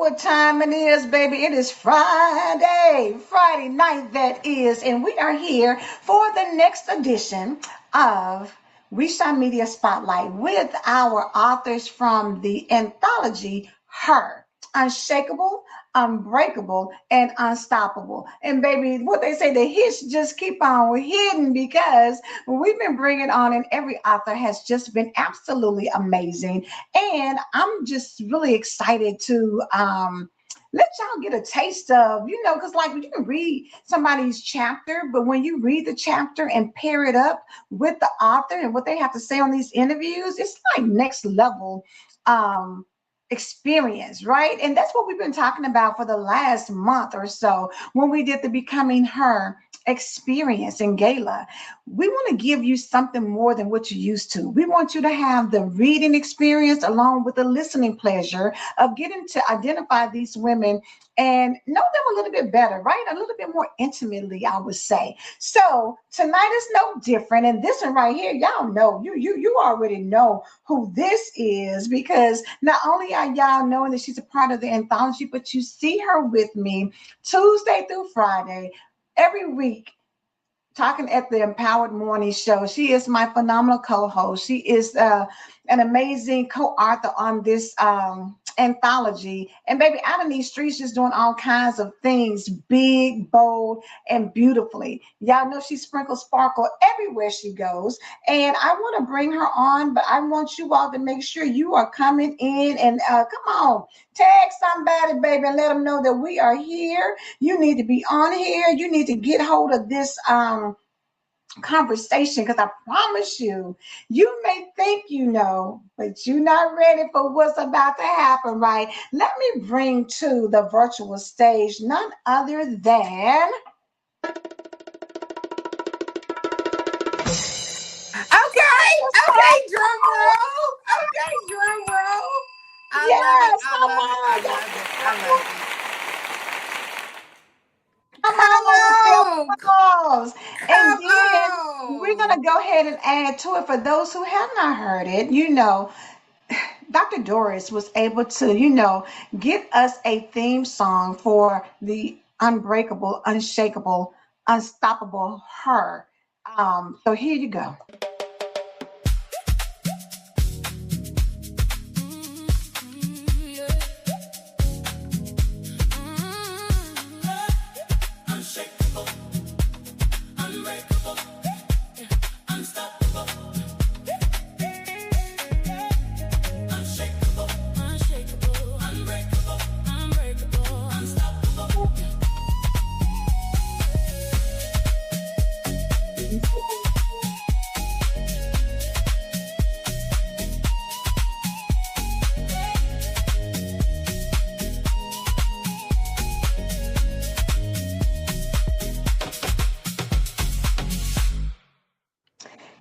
what time it is, baby. It is Friday night, that is. And we are here for the next edition of We Shine Media Spotlight with our authors from the anthology Her. Unshakable, unbreakable, and unstoppable. And baby, what they say, the hits just keep on hitting because we've been bringing on, and every author has just been absolutely amazing. And I'm just really excited to let y'all get a taste of, because like you can read somebody's chapter, but when you read the chapter and pair it up with the author and what they have to say on these interviews, it's like next level experience, right? And that's what we've been talking about for the last month or so when we did the Becoming Her experience in gala. We want to give you something more than what you're used to. We want you to have the reading experience along with the listening pleasure of getting to identify these women and know them a little bit better, right? A little bit more intimately, I would say. So tonight is no different. And this one right here, y'all know, you already know who this is, because not only are y'all knowing that she's a part of the anthology, but you see her with me Tuesday through Friday every week, talking at the Empowered Morning Show. She is my phenomenal co-host. She is an amazing co-author on this anthology. And baby, out in these streets, just doing all kinds of things, big, bold, and beautifully. Y'all know she sprinkles sparkle everywhere she goes. And I want to bring her on, but I want you all to make sure you are coming in and come on, tag somebody, baby, and let them know that we are here. You need to be on here. You need to get hold of this conversation, because I promise you, you may think you know, but you're not ready for what's about to happen, right? Let me bring to the virtual stage none other than Okay, drum roll. Okay, drum roll. yes, I love it. come on, Hello. pause. And then we're Hello. gonna go ahead and add to it for those who have not heard it. Dr. Doris was able to, get us a theme song for the unbreakable, unshakable, unstoppable her. So here you go.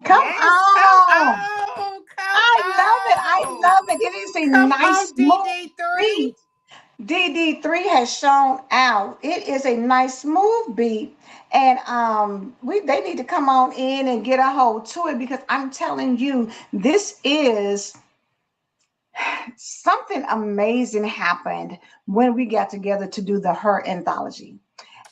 Come Yes, come on. on. I love it. It is a Come nice on, smooth DD3. beat. DD3 has shown out. It is a nice smooth beat. And they need to come on in and get a hold to it, because I'm telling you, this is something amazing happened when we got together to do the Her anthology.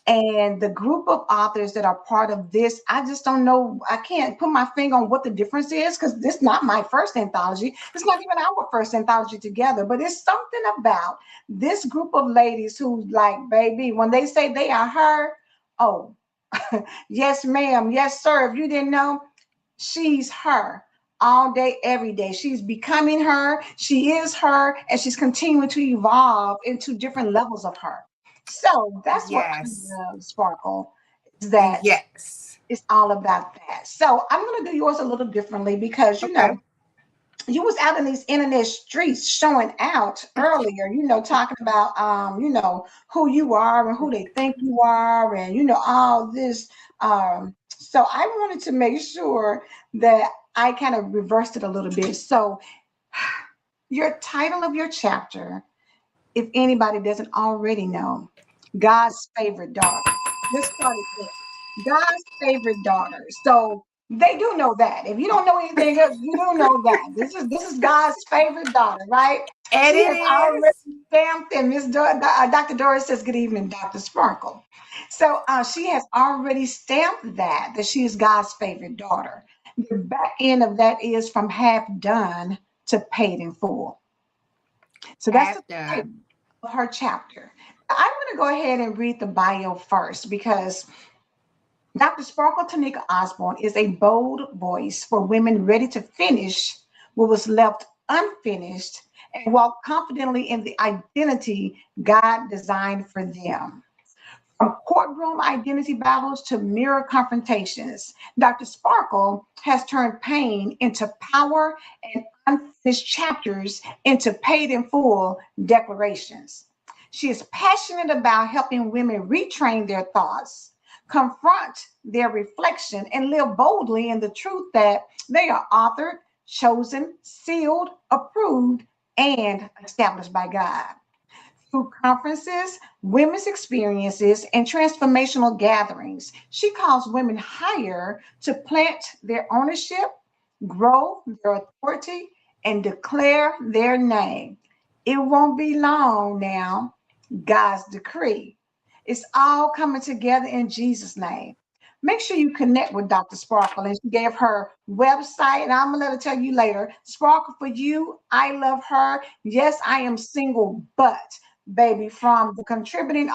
And the group of authors that are part of this, I just don't know. I can't put my finger on what the difference is, because this is not my first anthology. It's not even our first anthology together, but it's something about this group of ladies who, like, baby, when they say they are her, oh, yes, ma'am. Yes, sir. If you didn't know, she's her all day, every day. She's becoming her. She is her, and she's continuing to evolve into different levels of her. So that's what I Yes. love, Sparkle, is that Yes. it's all about that. So I'm going to do yours a little differently, because, Okay. you was out in these internet streets showing out earlier, talking about, who you are and who they think you are, and, all this. So I wanted to make sure that I kind of reversed it a little bit. So your title of your chapter, if anybody doesn't already know, God's favorite daughter. Let's start it there. God's favorite daughter. So they do know that. If you don't know anything else, you do know that. This is God's favorite daughter, right? And She it has already is. stamped it. Dr. Doris says, "Good evening, Dr. Sparkle." So she has already stamped that she is God's favorite daughter. The back end of that is from half done to paid in full. So that's the Half done. title of her chapter. I want to go ahead and read the bio first because Dr. Sparkle Tanika Osborne is a bold voice for women ready to finish what was left unfinished and walk confidently in the identity God designed for them. From courtroom identity battles to mirror confrontations, Dr. Sparkle has turned pain into power and unfinished chapters into paid in full declarations. She is passionate about helping women retrain their thoughts, confront their reflection, and live boldly in the truth that they are authored, chosen, sealed, approved, and established by God. Through conferences, women's experiences, and transformational gatherings, she calls women higher to plant their ownership, grow their authority, and declare their name. It won't be long now. God's decree. It's all coming together in Jesus' name. Make sure you connect with Dr. Sparkle. And she gave her website, and I'm gonna let her tell you later. Sparkle for you. I love her. Yes, I am single, but baby, from the contributing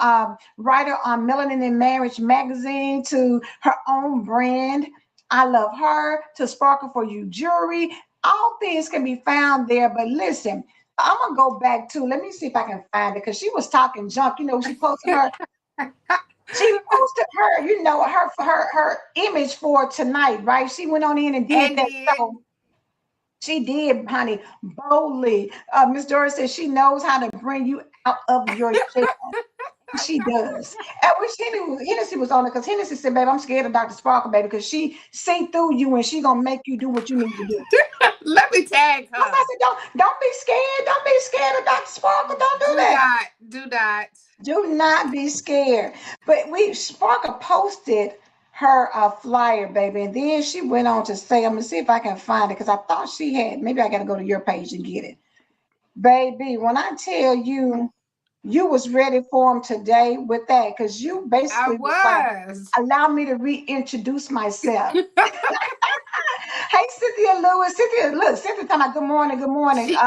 writer on Melanin and Marriage magazine to her own brand. I love her to Sparkle for You jewelry. All things can be found there. But listen, I'm gonna go back to. Let me see if I can find it because she was talking junk. You know, she posted her. She posted her. You know, her image for tonight, right? She went on in and did And that. did. So she did, honey, boldly. Miss Doris says she knows how to bring you out of your shell. She does. I wish Hennessy was on it because Hennessy said, "Babe, I'm scared of Dr. Sparkle, baby, because she see through you and she gonna make you do what you need to do." Let me tag I her. said, don't be scared. Don't be scared of Dr. Sparkle. Don't do Do that. not. Do not. Do not be scared. But we Sparkle posted her flyer, baby, and then she went on to say, "I'm gonna see if I can find it because I thought she had. Maybe I got to go to your page and get it, baby." When I tell you, you was ready for him today with that because you I basically was like, was. "Allow me to reintroduce myself." Hey, Cynthia Lewis. Cynthia, look, Cynthia talking about good morning, good morning. She's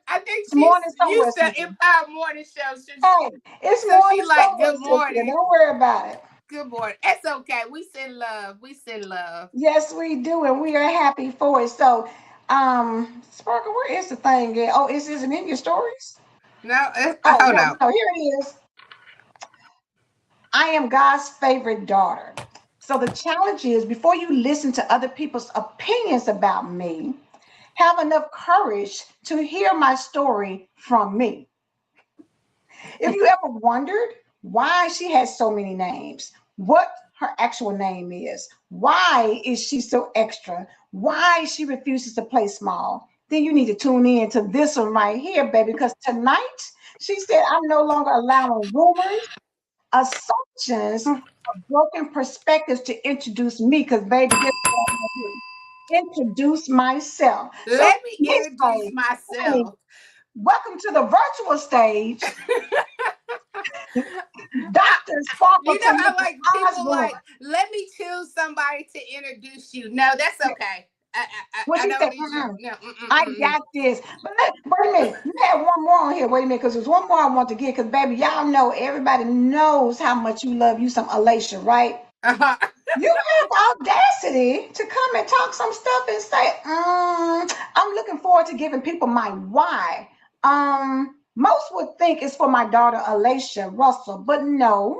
I think It's she's morning somewhere, used to Cynthia. Empire Morning Show. Hey, it's So she morning like somewhere, good Cynthia. morning. Don't worry about it. Good morning. It's okay. We send love. We send love. Yes, we do, and we are happy for it. So, Sparkle, where is the thing? At? Oh, isn't in your stories? No, Oh, hold no, on. no, here it is. I am God's favorite daughter. So the challenge is before you listen to other people's opinions about me, have enough courage to hear my story from me. If you ever wondered why she has so many names, what her actual name is, why is she so extra, why she refuses to play small, then you need to tune in to this one right here, baby, because tonight she said, "I'm no longer allowing rumors, assumptions, or broken perspectives to introduce me because, baby, guess what I'm going to do? Introduce myself." So, Let me Miss introduce Page, honey, myself. welcome to the virtual stage. I, Dr. Sparkle you know how Tanika like people like Osborne. let me choose somebody to introduce you. No, that's okay. What I you don't say? need you. No, I got this. But wait a minute. You had one more on here. Wait a minute, because there's one more I want to get. Because baby, y'all know everybody knows how much you love you some Alicia, right? uh-uh. You have audacity to come and talk some stuff and say, I'm looking forward to giving people my why. Most would think it's for my daughter Alicia Russell, but no.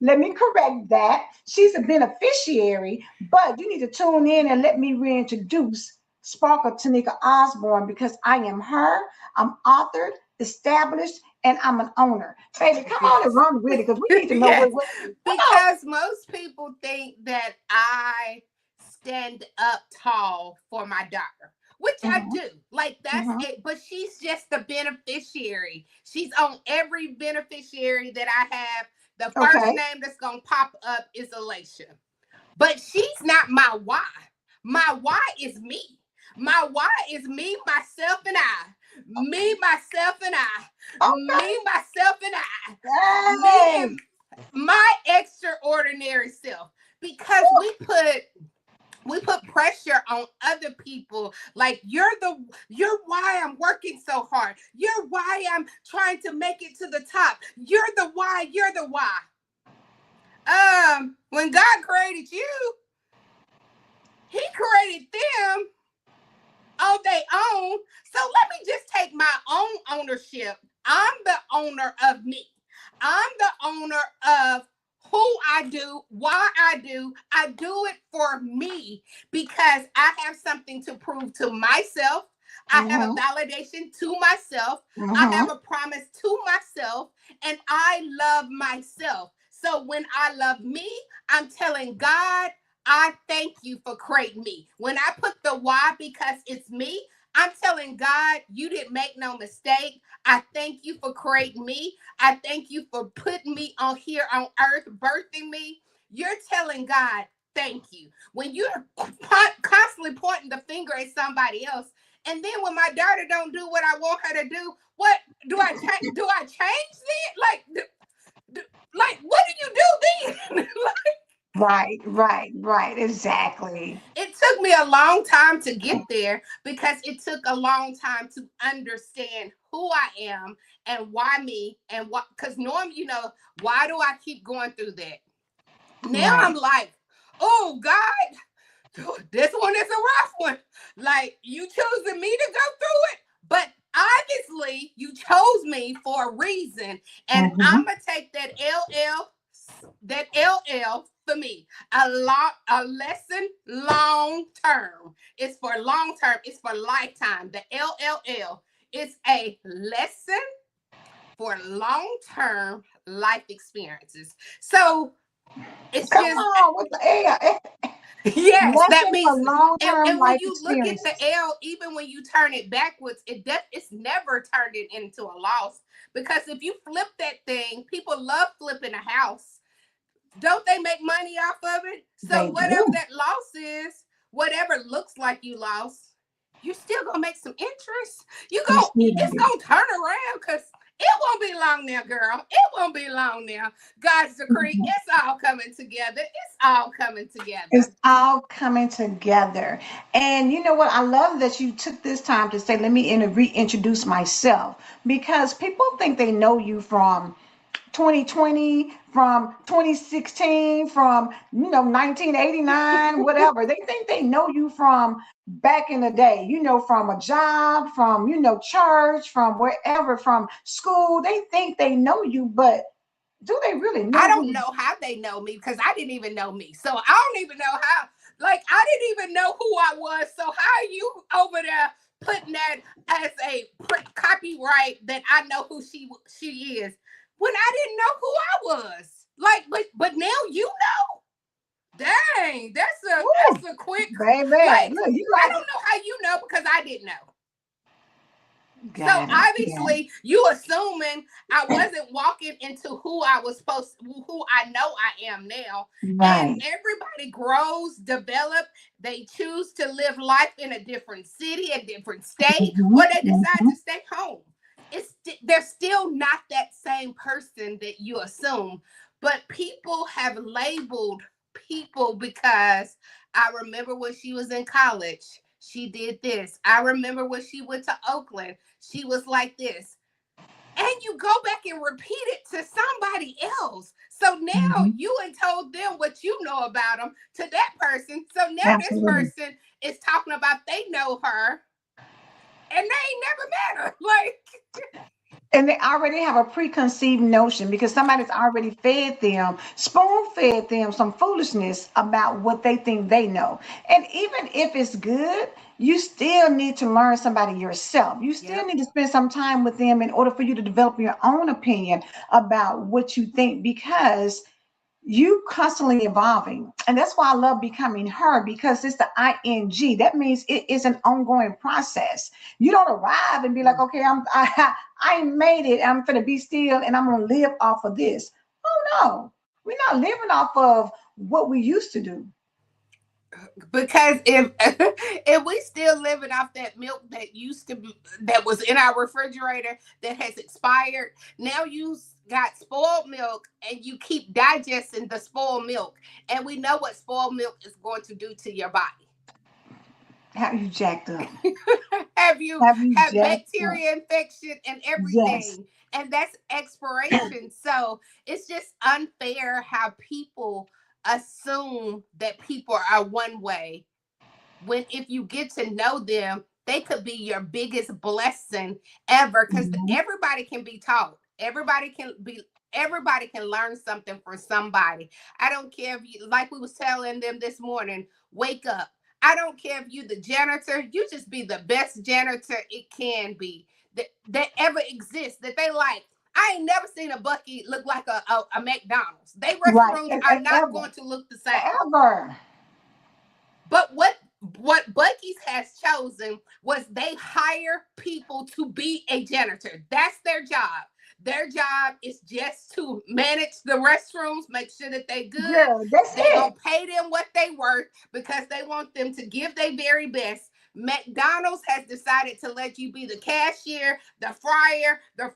Let me correct that. She's a beneficiary, but you need to tune in and let me reintroduce Sparkle Tanika Osborne because I am her. I'm authored, established, and I'm an owner. Baby, come on and Yes. run with it because we need to know Yes. what come on. Because most people think that I stand up tall for my daughter, which I Mhm, do. Like that's mhm. it. But she's just the beneficiary. She's on every beneficiary that I have. The first Okay. name that's gonna pop up is Alicia. But she's not my why. My why is me. My why is me, myself, and I. Me, myself, and I. Okay. Me, myself, and I. Me Hey. and my extraordinary self. Because we put pressure on other people, like you're why I'm working so hard, you're why I'm trying to make it to the top, you're the why. When God created you, he created them on their own. So let me just take my own ownership. I'm the owner of me. I'm the owner of who I do, why I do. I do it for me because I have something to prove to myself. I have a Mm-hmm. validation to myself. I Mm-hmm. have a promise to myself, and I love myself. So when I love me, I'm telling God, I thank you for creating me. When I put the why because it's me, I'm telling God, you didn't make no mistake. I thank you for creating me. I thank you for putting me on here on earth, birthing me. You're telling God, thank you. When you're constantly pointing the finger at somebody else, and then when my daughter don't do what I want her to do, what do I change? Do I change it? Like what do you do then? Right. Exactly. It took me a long time to get there because it took a long time to understand who I am and why me and what, because normally, why do I keep going through that? Now I'm Right. like, oh God, this one is a rough one. Like you choosing me to go through it, but obviously you chose me for a reason, and I'm Mm-hmm. gonna take that LL for me. A lesson long term. It's for long term. It's for lifetime. The LLL. It's a lesson for long term life experiences. So it's Come just on with the air. yes, that Lesson for means, and, long-term and when life you look at the experiences. L, even when you turn it backwards, it's never turned it into a loss. Because if you flip that thing, people love flipping a house. Don't they make money off of it? So They whatever do. that loss is, whatever looks like you lost, you're still gonna make some interest. You see It's them. gonna turn around because it won't be long now, girl. It won't be long now. God's decree, it's all coming together. It's all coming It's together. all coming together. And you know what? I love that you took this time to say, let me reintroduce myself because people think they know you from 2020, from 2016, from 1989, whatever. They think they know you from back in the day, from a job, from church, from wherever, from school. They think they know you, but do they really I know who don't you? know how they know me because I didn't even know me. So I don't even know how. Like I didn't even know who I was. So how are you over there putting that as a copyright that I know who she is when I didn't know who I was? Like, but now you know. Dang, Woo, that's a quick. baby, Like look, you I like don't know how you know because I didn't know. So got it. Got obviously, you assuming I wasn't walking into who I was supposed, who I know I am now. it. And Right. everybody grows, develop. They choose to live life in a different city, a different state, or Mhm, they decide mhm. to stay home. They're still not that same person that you assume. But people have labeled people because I remember when she was in college. She did this. I remember when she went to Oakland, she was like this. And you go back and repeat it to somebody else. So now Mhm. you ain't told them what you know about them to that person. So now this Absolutely. person is talking about they know her and they ain't never met her. Like, And they already have a preconceived notion because somebody's already fed them, spoon fed them some foolishness about what they think they know. And even if it's good, you still need to learn somebody yourself. You still yep. need to spend some time with them in order for you to develop your own opinion about what you think because you constantly evolving, and that's why I love becoming her, because it's the ing. That means it is an ongoing process. You don't arrive and be like, okay, I made it, I'm gonna be still and I'm gonna live off of this. Oh no, we're not living off of what we used to do. Because if if we still living off that milk that used to be, that was in our refrigerator that has expired, now you got spoiled milk and you keep digesting the spoiled milk, and we know what spoiled milk is going to do to your body. Have you jacked up? Have you Have you have jacked up? bacteria infection and Yes. everything, and that's expiration. So it's just unfair how people assume that people are one way, when if you get to know them, they could be your biggest blessing ever, because Mhm. everybody can be taught. Everybody can learn something from somebody. I don't care if you, like we was telling them this morning, wake up. I don't care if you the janitor, you just be the best janitor it can be that ever exists, that they like. I ain't never seen a Bucky look like a McDonald's. They Right. restrooms are not Ever. going to look the same. Ever. But what Bucky's has chosen was they hire people to be a janitor. That's their job. Their job is just to manage the restrooms, make sure that they good. Girl, that's They it. gonna pay them what they worth because they want them to give their very best. McDonald's has decided to let you be the cashier, the fryer, the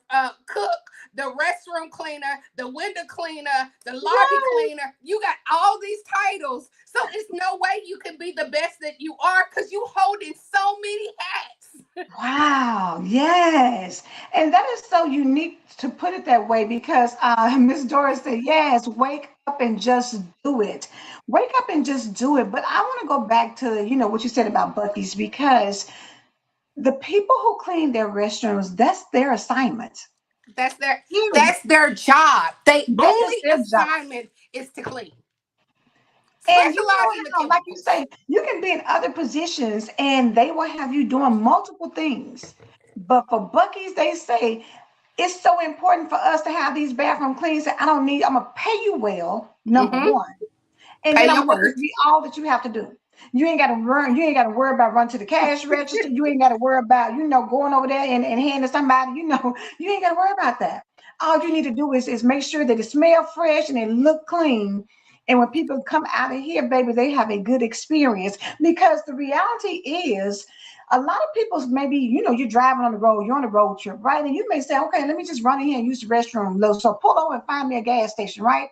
cook, the restroom cleaner, the window cleaner, the lobby Right. cleaner. You got all these titles, so it's no way you can be the best that you are because you holding so many hats. Wow, yes. And that is so unique to put it that way because Miss Doris said, yes, wake up and just do it. Wake up and just do it. But I want to go back to, what you said about Bucky's because the people who clean their restrooms, that's their assignment. That's their Period. that's their job. They That is only their job. assignment is to clean. And you Specialize in the know how, like you chemicals. say, you can be in other positions and they will have you doing multiple things. But for Bucky's, they say it's so important for us to have these bathroom clean. So I'm gonna pay you well, number Mm-hmm. one, and Pay then I'm your gonna let this worth. be all that you have to do. You ain't gotta worry about running to the cash register. You ain't gotta worry about, going over there and handing somebody, you ain't gotta worry about that. All you need to do is make sure that it smell fresh and it look clean. And when people come out of here, baby, they have a good experience. Because the reality is a lot of people's maybe, you're driving on the road, you're on a road trip, right? And you may say, okay, let me just run in here and use the restroom. So pull over and find me a gas station, right?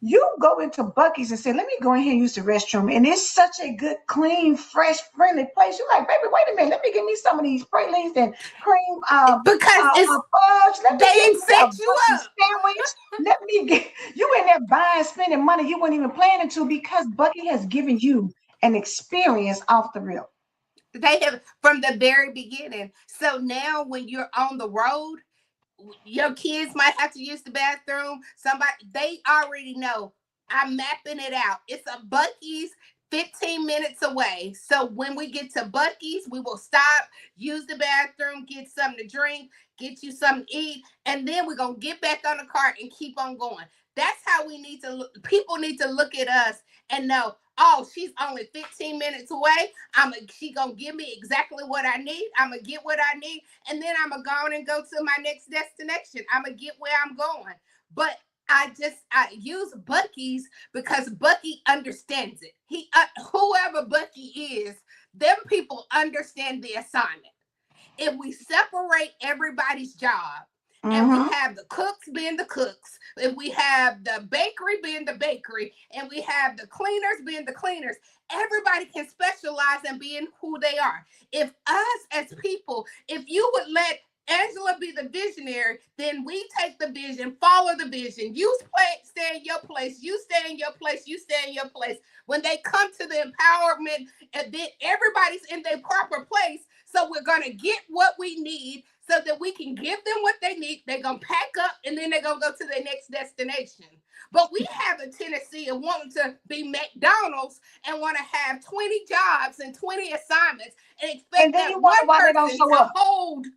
You go into Bucky's and say, let me go in here and use the restroom. And it's such a good, clean, fresh, friendly place. You're like, baby, wait a minute. Let me get me some of these pralines and cream Because it's fudge. Let they me get ain't me a set you Bucky's up. sandwich. Let me get you in there buying, spending money you weren't even planning to because Bucky has given you an experience off the rip. They have from the very beginning. So now when you're on the road, your kids might have to use the bathroom. Somebody they already know. I'm mapping it out. It's a Bucky's 15 minutes away. So when we get to Bucky's, we will stop, use the bathroom, get something to drink, get you something to eat, and then we're gonna get back on the cart and keep on going. That's how we need to look. People need to look at us and know, oh, she's only 15 minutes away. She gonna give me exactly what I need. I'm gonna get what I need, and then I'm gonna go on and go to my next destination. I'm gonna get where I'm going. But I use Bucky's because Bucky understands it. Whoever Bucky is, them people understand the assignment. If we separate everybody's job and we Mm-hmm. have the cooks being the cooks, if we have the bakery being the bakery, and we have the cleaners being the cleaners, everybody can specialize and be in who they are. If us as people, if you would let Angela be the visionary, then we take the vision, follow the vision. Stay in your place. You stay in your place. You stay in your place. When they come to the empowerment, and then everybody's in their proper place. So we're gonna get what we need so that we can give them what they need. They're gonna pack up and then they're gonna go to their next destination. But we have a tendency of wanting to be McDonald's and want to have 20 jobs and 20 assignments and And expect then that you one wonder why they don't person show to up. hold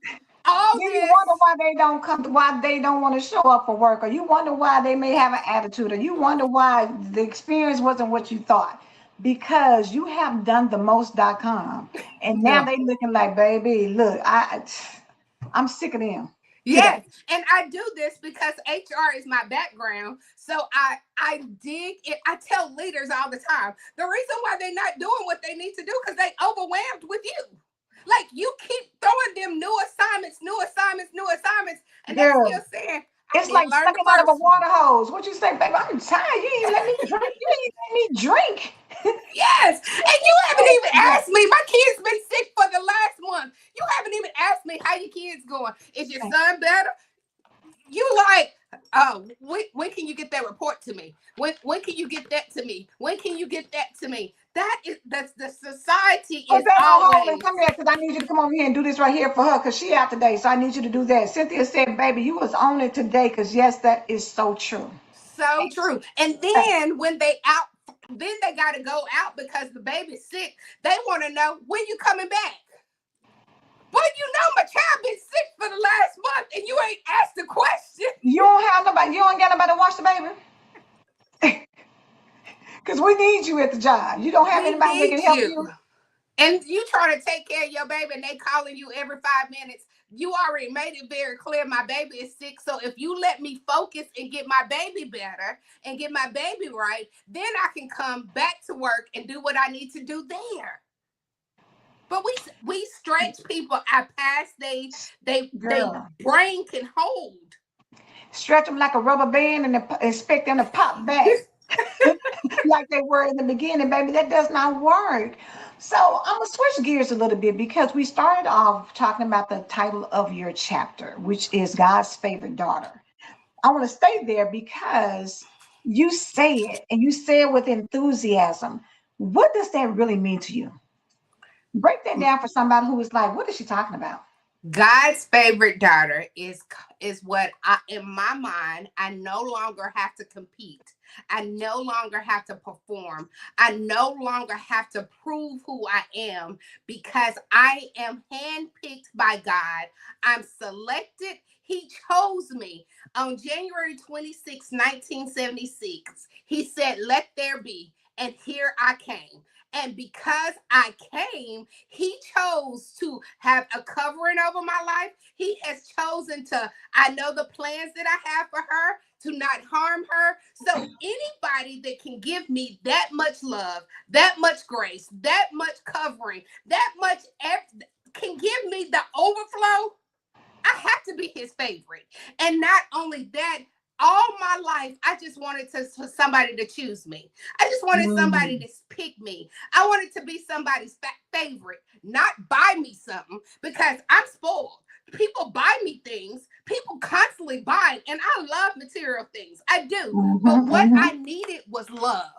all Then you this. wonder why they don't come, why they don't want to show up for work, or you wonder why they may have an attitude, or you wonder why the experience wasn't what you thought. Because you have done the most.com and now No. they looking like, baby, look, I'm sick of them. today. Yes, and I do this because HR is my background. So I dig it. I tell leaders all the time the reason why they're not doing what they need to do because they overwhelmed with you. Like you keep throwing them new assignments, new assignments, new assignments, and they Girl, still saying I it's didn't like learn the sucking out of a first one. water hose. What you say, baby? I'm tired. You didn't even let me drink. You didn't even let me drink. Yes, and you haven't even asked me. My kid's been sick for the last month. You haven't even asked me how your kid's going. Is your son better? You like, oh, when can you get that report to me? When can you get that to me? When can you get that to me? That is the society Put is that on hold and always come here because I need you to come over here and do this right here for her because she out today. So I need you to do that. Cynthia said, baby, you was on it today because yes, that is so true. so true. And then when they out, then they got to go out because the baby's sick. They want to know when you coming back. But you know my child been sick for the last month and you ain't asked the question. You don't have nobody, you don't got nobody to watch the baby? Because we need you at the job. You don't have We anybody that need can help you. you? And you try to take care of your baby and they calling you every 5 minutes. You already made it very clear my baby is sick. So if you let me focus and get my baby better and get my baby right, then I can come back to work and do what I need to do there. But we stretch people out past they Girl, brain can hold. stretch them like a rubber band and expect them to pop back like they were in the beginning, baby. That does not work. So I'm gonna switch gears a little bit because we started off talking about the title of your chapter, which is God's favorite daughter. I want to stay there because you say it and you say it with enthusiasm. What does that really mean to you? Break that down for somebody who is like, what is she talking about? God's favorite daughter is what I in my mind I no longer have to compete. I no longer have to perform. I no longer have to prove who I am because I am handpicked by God. I'm selected. He chose me on January 26, 1976. He said, "Let there be." And here I came. And because I came, he chose to have a covering over my life. He has chosen to, I know the plans that I have for her to not harm her. So anybody that can give me that much love, that much grace, that much covering, that much can give me the overflow, I have to be his favorite. And not only that, all my life, I just wanted for somebody to choose me. I just wanted somebody Mm, to pick me. I wanted to be somebody's favorite, not buy me something because I'm spoiled. People buy me things. People constantly buy, and I love material things. I do. But what mhm. I needed was love.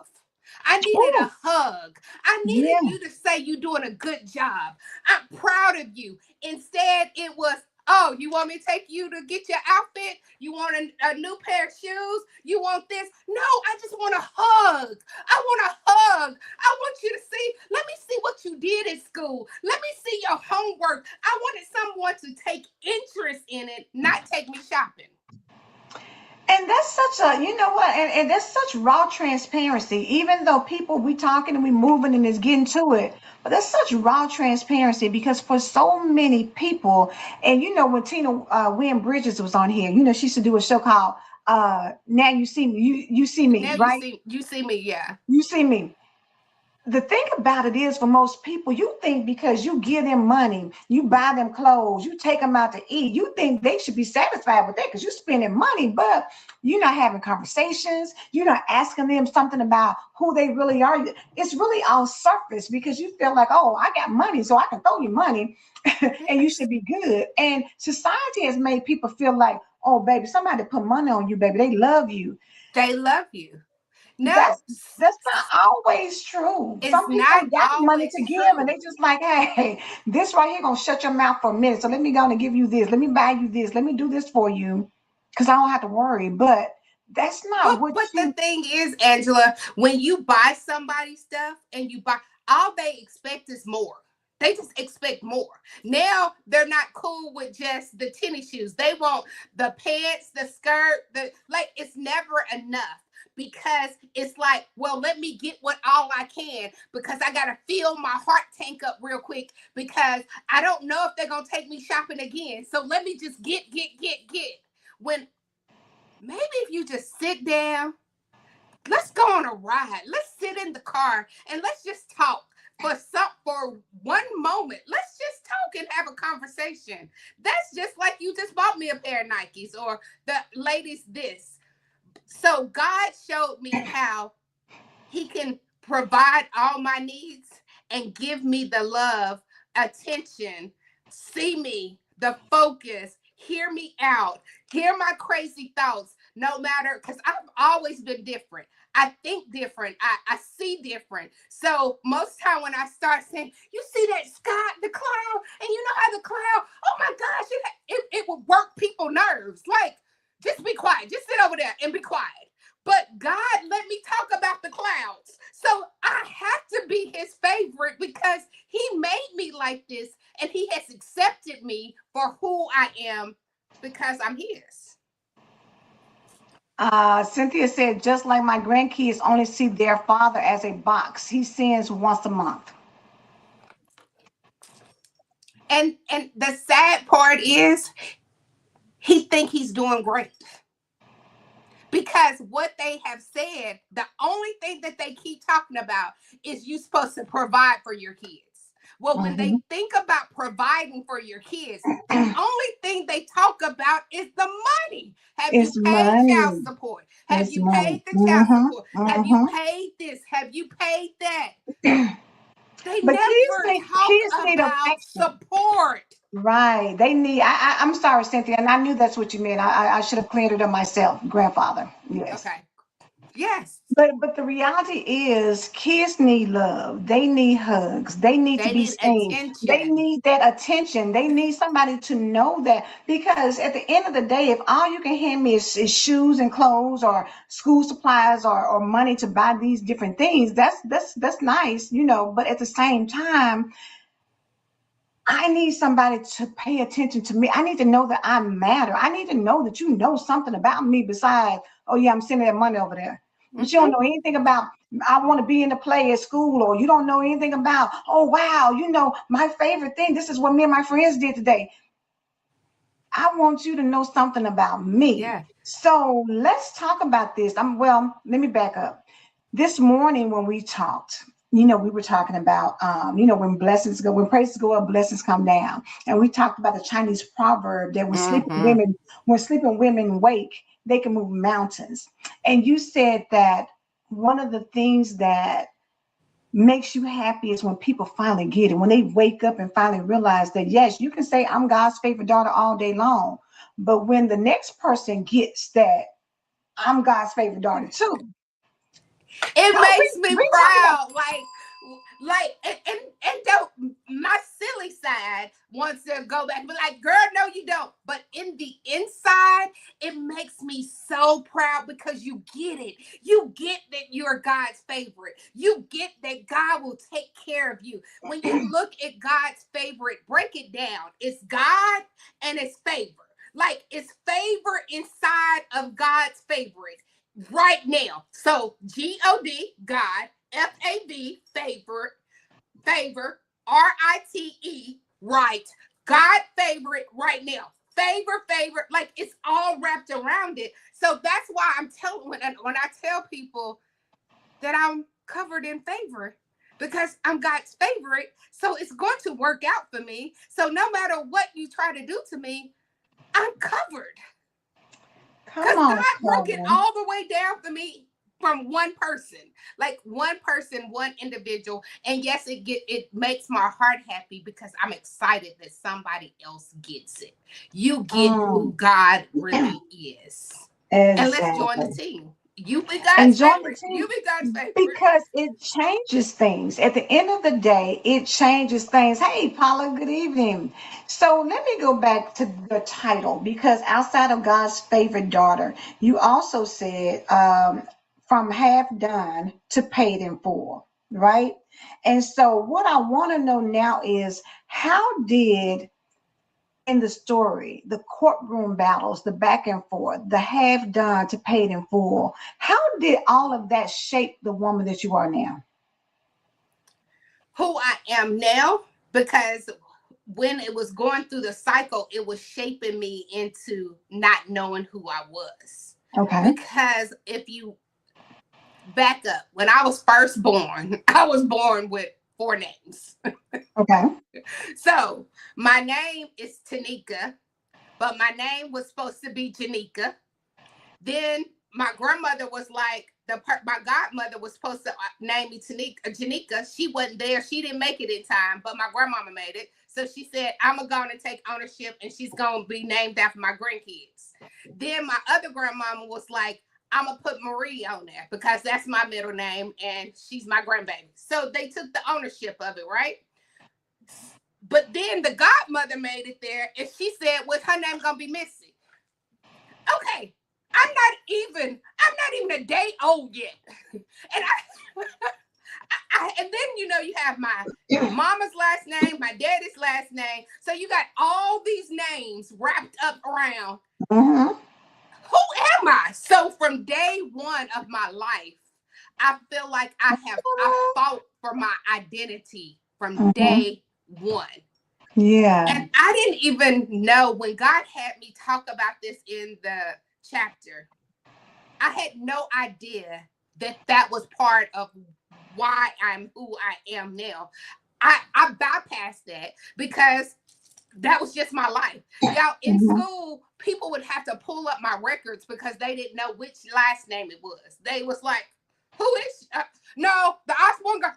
I needed Ooh, a hug. I needed yeah. you to say you're doing a good job. I'm proud of you. Instead, it was, oh, you want me to take you to get your outfit? You want a new pair of shoes? You want this? No, I just want a hug. I want a hug. I want you to see, let me see what you did at school. Let me see your homework. I wanted someone to take interest in it, not take me shopping. And that's such a, you know what, and that's such raw transparency, even though people we talking and we moving and is getting to it. But that's such raw transparency because for so many people, and you know, when Tina Wynn Bridges was on here, you know, she used to do a show called Now You See Me, you see me, Now right? you see me, yeah. You see me. The thing about it is for most people, you think because you give them money, you buy them clothes, you take them out to eat, you think they should be satisfied with that because you're spending money, but you're not having conversations, you're not asking them something about who they really are. It's really all surface because you feel like, oh, I got money so I can throw you money and you should Yes. be good. And society has made people feel like, oh baby, somebody put money on you, baby, they love you. They love you. No, that's that's not always true. it's Some people not ain't got the money always to give, and they true. just like, hey, this right here gonna shut your mouth for a minute. So let me go and give you this. Let me buy you this. Let me do this for you, because I don't have to worry. But that's not what But the you. thing is, Angela, when you buy somebody stuff and you buy, all they expect is more. They just expect more. Now they're not cool with just the tennis shoes. They want the pants, the skirt, the like it's never enough. because it's like, well, let me get what all I can because I got to fill my heart tank up real quick because I don't know if they're going to take me shopping again. So let me just get. When maybe if you just sit down, let's go on a ride. Let's sit in the car and let's just talk for one moment. Let's just talk and have a conversation. That's just like you just bought me a pair of Nikes or the ladies this. So God showed me how he can provide all my needs and give me the love, attention, see me, the focus, hear me out, hear my crazy thoughts, no matter, because I've always been different. I think different. I see different. So most time when I start saying, you see that sky, the cloud, and you know how the cloud, oh my gosh, it will work people's nerves. Like, just be quiet. Just sit over there and be quiet. But God let me talk about the clouds. So I have to be his favorite because he made me like this and he has accepted me for who I am because I'm his. Cynthia said, just like my grandkids only see their father as a box. He sends once a month. And the sad part is he think he's doing great. Because what they have said, the only thing that they keep talking about is you supposed to provide for your kids. Well, when they think about providing for your kids, the only thing they talk about is the money. Have you paid child support? Have you paid the child support? Have you paid this? Have you paid that? They But never kids talk need about affection. support. Right. They need, I'm sorry, Cynthia, and I knew that's what you meant. I should have cleared it up myself. Grandfather. Yes. Okay. Yes. But the reality is kids need love. They need hugs. They need to They be need seen. They attention. need that attention. They need somebody to know that because at the end of the day, if all you can hand me is shoes and clothes or school supplies or money to buy these different things, that's nice, but at the same time, I need somebody to pay attention to me. I need to know that I matter. I need to know that you know something about me besides, oh yeah, I'm sending that money over there. But you don't know anything about, I want to be in the play at school, or you don't know anything about, oh wow, my favorite thing. This is what me and my friends did today. I want you to know something about me. Yeah. So let's talk about this. Let me back up. This morning when we talked, we were talking about, when praises go up, blessings come down. And we talked about the Chinese proverb that when sleeping women wake, they can move mountains. And you said that one of the things that makes you happy is when people finally get it, when they wake up and finally realize that, yes, you can say I'm God's favorite daughter all day long. But when the next person gets that I'm God's favorite daughter too. It Oh, makes me we talk about proud. And don't, my silly side wants to go back, but like, girl, no, you don't. But in the inside, it makes me so proud because you get it. You get that you're God's favorite. You get that God will take care of you. When you look at God's favorite, break it down. It's God and it's favor. Like, it's favor inside of God's favorite right now. So God, God, FAV, favor, RITE, right. God favorite right now. Favor, like it's all wrapped around it. So that's why I'm telling when I tell people that I'm covered in favor because I'm God's favorite. So it's going to work out for me. So no matter what you try to do to me, I'm covered. come Because on, God broke it Carmen. all the way down for me from one person, like one person, one individual. And yes, it makes my heart happy because I'm excited that somebody else gets it. You get who God really is. And let's join the Exactly. team. You be God's Enjoy the favorite. You team be God's favorite. because it changes things. At the end of the day, it changes things. Hey, Paula, good evening. So let me go back to the title because outside of God's favorite daughter, you also said from half done to paid in full, right? And so what I want to know now is how did in the story, the courtroom battles, the back and forth, the half done to paid in full. How did all of that shape the woman that you are now? Who I am now, because when it was going through the cycle, it was shaping me into not knowing who I was. Okay. Because if you back up, when I was first born, I was born with 4 names. Okay. So my name is Taneka, but my name was supposed to be Janika. Then my grandmother was like, my godmother was supposed to name me Janika. She wasn't there. She didn't make it in time, but my grandmama made it. So she said, I'm going to take ownership and she's going to be named after my grandkids. Then my other grandmama was like, I'm going to put Marie on there because that's my middle name and she's my grandbaby. So they took the ownership of it, right? But then the godmother made it there and she said, well, her name going to be Missy. Okay. I'm not even a day old yet. And and then, you have my mama's last name, my daddy's last name. So you got all these names wrapped up around. Mm-hmm. Who am I? So from day one of my life, I feel like I fought for my identity from day one. Yeah. And I didn't even know when God had me talk about this in the chapter. I had no idea that was part of why I'm who I am now. I bypassed that because that was just my life. Y'all, in school, people would have to pull up my records because they didn't know which last name it was. They was like, who is, no, the Osborne girl.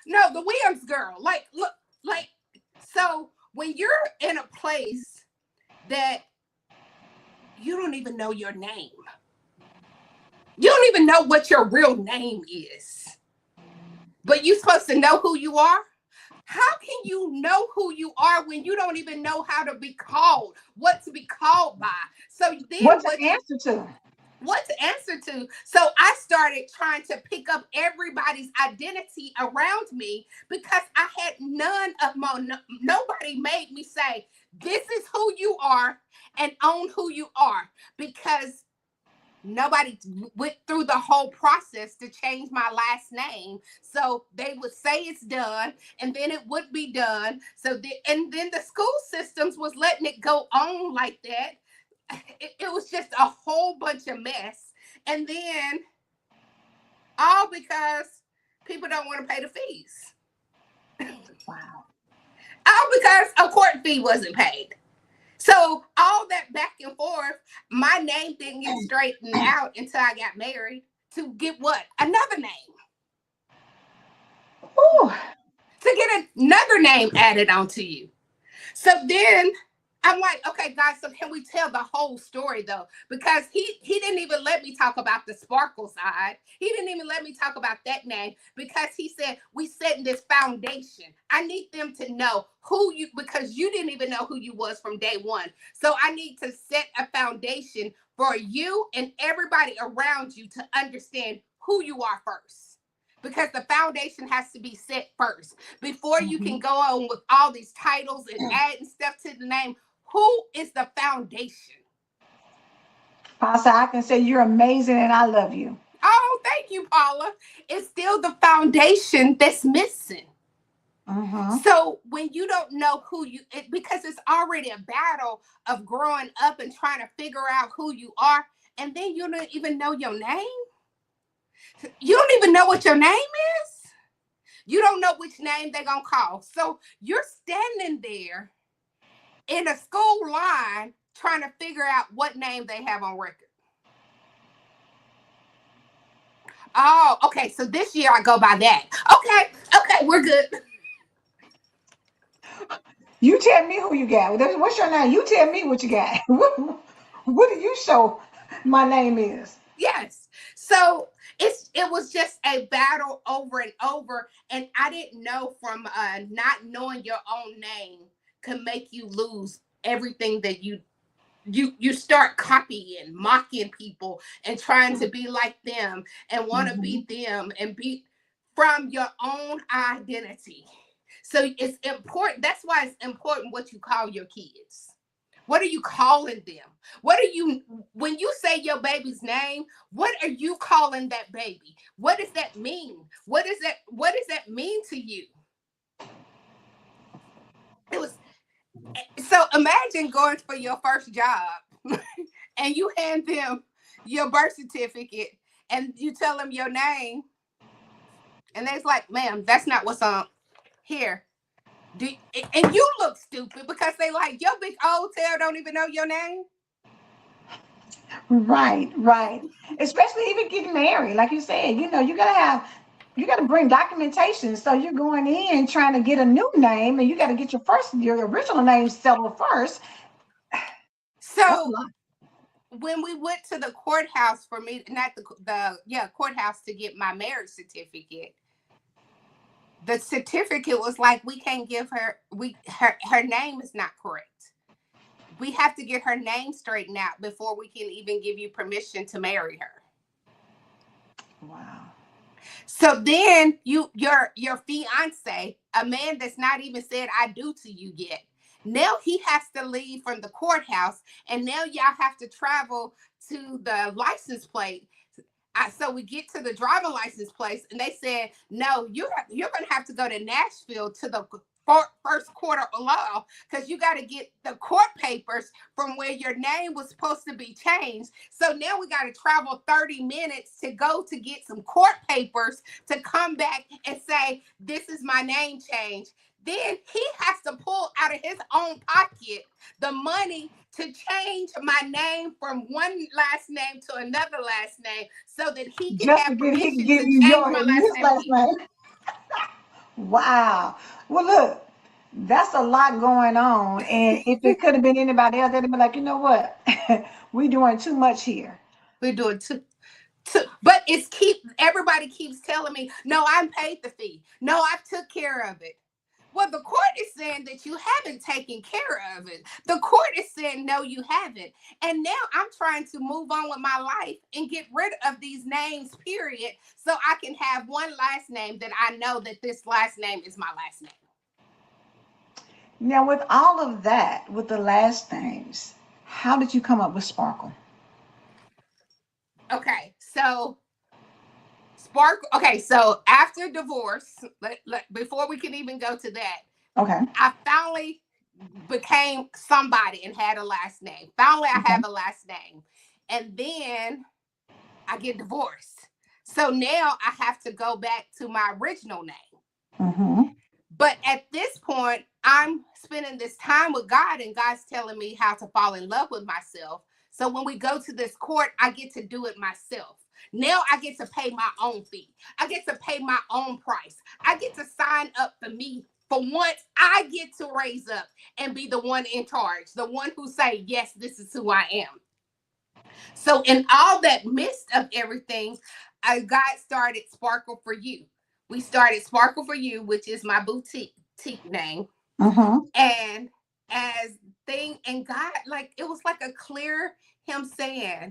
No, the Williams girl. Like, look, like, so when you're in a place that you don't even know your name, you don't even know what your real name is, but you're supposed to know who you are. How can you know who you are when you don't even know how to be called, what to be called by? So then What to answer to? What to answer to? So I started trying to pick up everybody's identity around me because I had nobody made me say, this is who you are and own who you are, because nobody went through the whole process to change my last name. So they would say it's done and then it would be done. And then the school systems was letting it go on like that. It was just a whole bunch of mess. And then all because people don't want to pay the fees. Wow. All because a court fee wasn't paid. So all that back and forth, my name didn't get straightened out until I got married to get what? Another name. Ooh. To get another name added onto you. So then I'm like, okay, guys, so can we tell the whole story though? Because he didn't even let me talk about the sparkle side. He didn't even let me talk about that name because he said, we setting this foundation. I need them to know who you, because you didn't even know who you was from day one. So I need to set a foundation for you and everybody around you to understand who you are first. Because the foundation has to be set first before you can go on with all these titles and adding stuff to the name. Who is the foundation? Pastor, I can say you're amazing and I love you. Oh, thank you, Paula. It's still the foundation that's missing. So when you don't know who you, because it's already a battle of growing up and trying to figure out who you are, and then you don't even know your name. You don't even know what your name is. You don't know which name they're going to call. So you're standing there in a school line trying to figure out what name they have on record. Oh, okay. So this year I go by that. Okay, we're good. You tell me who you got. What's your name? You tell me what you got. What do you show my name is? Yes. So it was just a battle over and over. And I didn't know from not knowing your own name could make you lose everything that you start copying, mocking people and trying to be like them and want to be them and be from your own identity. So it's important. That's why it's important what you call your kids. What are you calling them? What are you, when you say your baby's name, what are you calling that baby? What does that mean? What does that mean to you? It was, so imagine going for your first job and you hand them your birth certificate and you tell them your name and they're like, ma'am, that's not what's on here. Do, and you look stupid because they like, your big old tail don't even know your name. Right, right. Especially even getting married, like you said, you gotta bring documentation. So you're going in trying to get a new name, and you got to get your original name settled first. That's a So lot. when we went to the courthouse for me, not the yeah, courthouse to get my marriage certificate, the certificate was like, we can't give her, her name is not correct. We have to get her name straightened out before we can even give you permission to marry her. Wow. So then your fiance, a man that's not even said I do to you yet, now he has to leave from the courthouse, and now y'all have to travel to the license plate. So we get to the driver license place, and they said, "No, you're going to have to go to Nashville to the first quarter of law because you got to get the court papers from where your name was supposed to be changed. So now we got to travel 30 minutes to go to get some court papers to come back and say this is my name change." Then he has to pull out of his own pocket the money to change my name from one last name to another last name so that he can Just to have get he can permission give to you change your my last his name last again. name. Wow. Well, look, that's a lot going on. And if it could have been anybody else, they'd be like, you know what? We doing too much here. We're doing two, but it's everybody keeps telling me, no, I'm paid the fee. No, I took care of it. Well, the court is saying that you haven't taken care of it. The court is saying, no, you haven't. And now I'm trying to move on with my life and get rid of these names, period, so I can have one last name that I know that this last name is my last name. Now, with all of that, with the last names, how did you come up with Sparkle? Okay, so Sparkle. Okay, so after divorce, before we can even go to that, Okay. I finally became somebody and had a last name. Finally, I Okay. have a last name. And then I get divorced. So now I have to go back to my original name. Mm-hmm. But at this point, I'm spending this time with God, and God's telling me how to fall in love with myself. So when we go to this court, I get to do it myself. Now I get to pay my own fee. I get to pay my own price. I get to sign up for me. For once, I get to raise up and be the one in charge, the one who say, yes, this is who I am. So in all that midst of everything, God started Sparkle for You. We started Sparkle for You, which is my boutique name. Mm-hmm. And as thing and God, like it was like a clear him saying,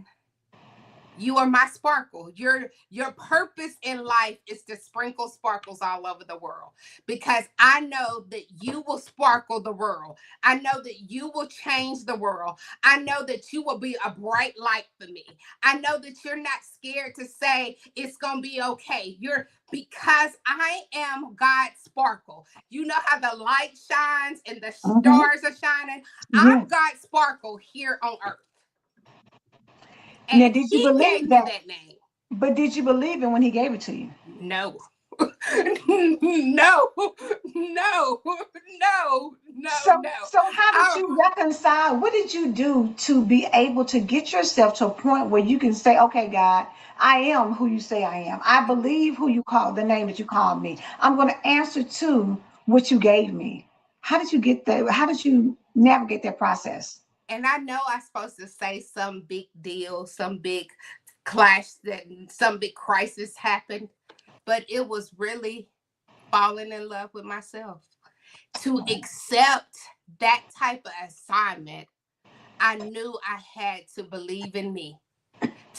you are my sparkle. Your purpose in life is to sprinkle sparkles all over the world because I know that you will sparkle the world. I know that you will change the world. I know that you will be a bright light for me. I know that you're not scared to say it's going to be okay. You're because I am God's sparkle. You know how the light shines and the Mm-hmm. stars are shining? I'm Yes. God's sparkle here on earth. Now, And did you he believe gave me that? that name. But did you believe it when he gave it to you? No. No, no, no, no, So, no. so how did I, you reconcile? What did you do to be able to get yourself to a point where you can say, okay, God, I am who you say I am. I believe who you call the name that you called me. I'm going to answer to what you gave me. How did you get that? How did you navigate that process? and I know I'm supposed to say some big deal, some big clash that some big crisis happened, but it was really falling in love with myself. To accept that type of assignment, I knew I had to believe in me.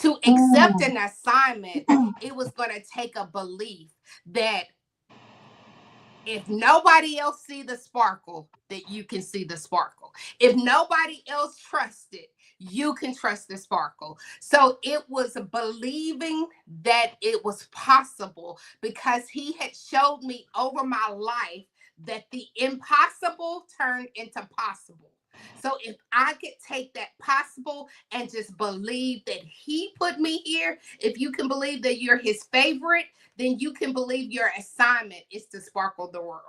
To accept Mm. an assignment, it was going to take a belief that If nobody else see the sparkle, that you can see the sparkle. If nobody else trusts it, you can trust the sparkle. So it was believing that it was possible, because he had showed me over my life that the impossible turned into possible. So if I could take that possible and just believe that he put me here, if you can believe that you're his favorite, then you can believe your assignment is to sparkle the world.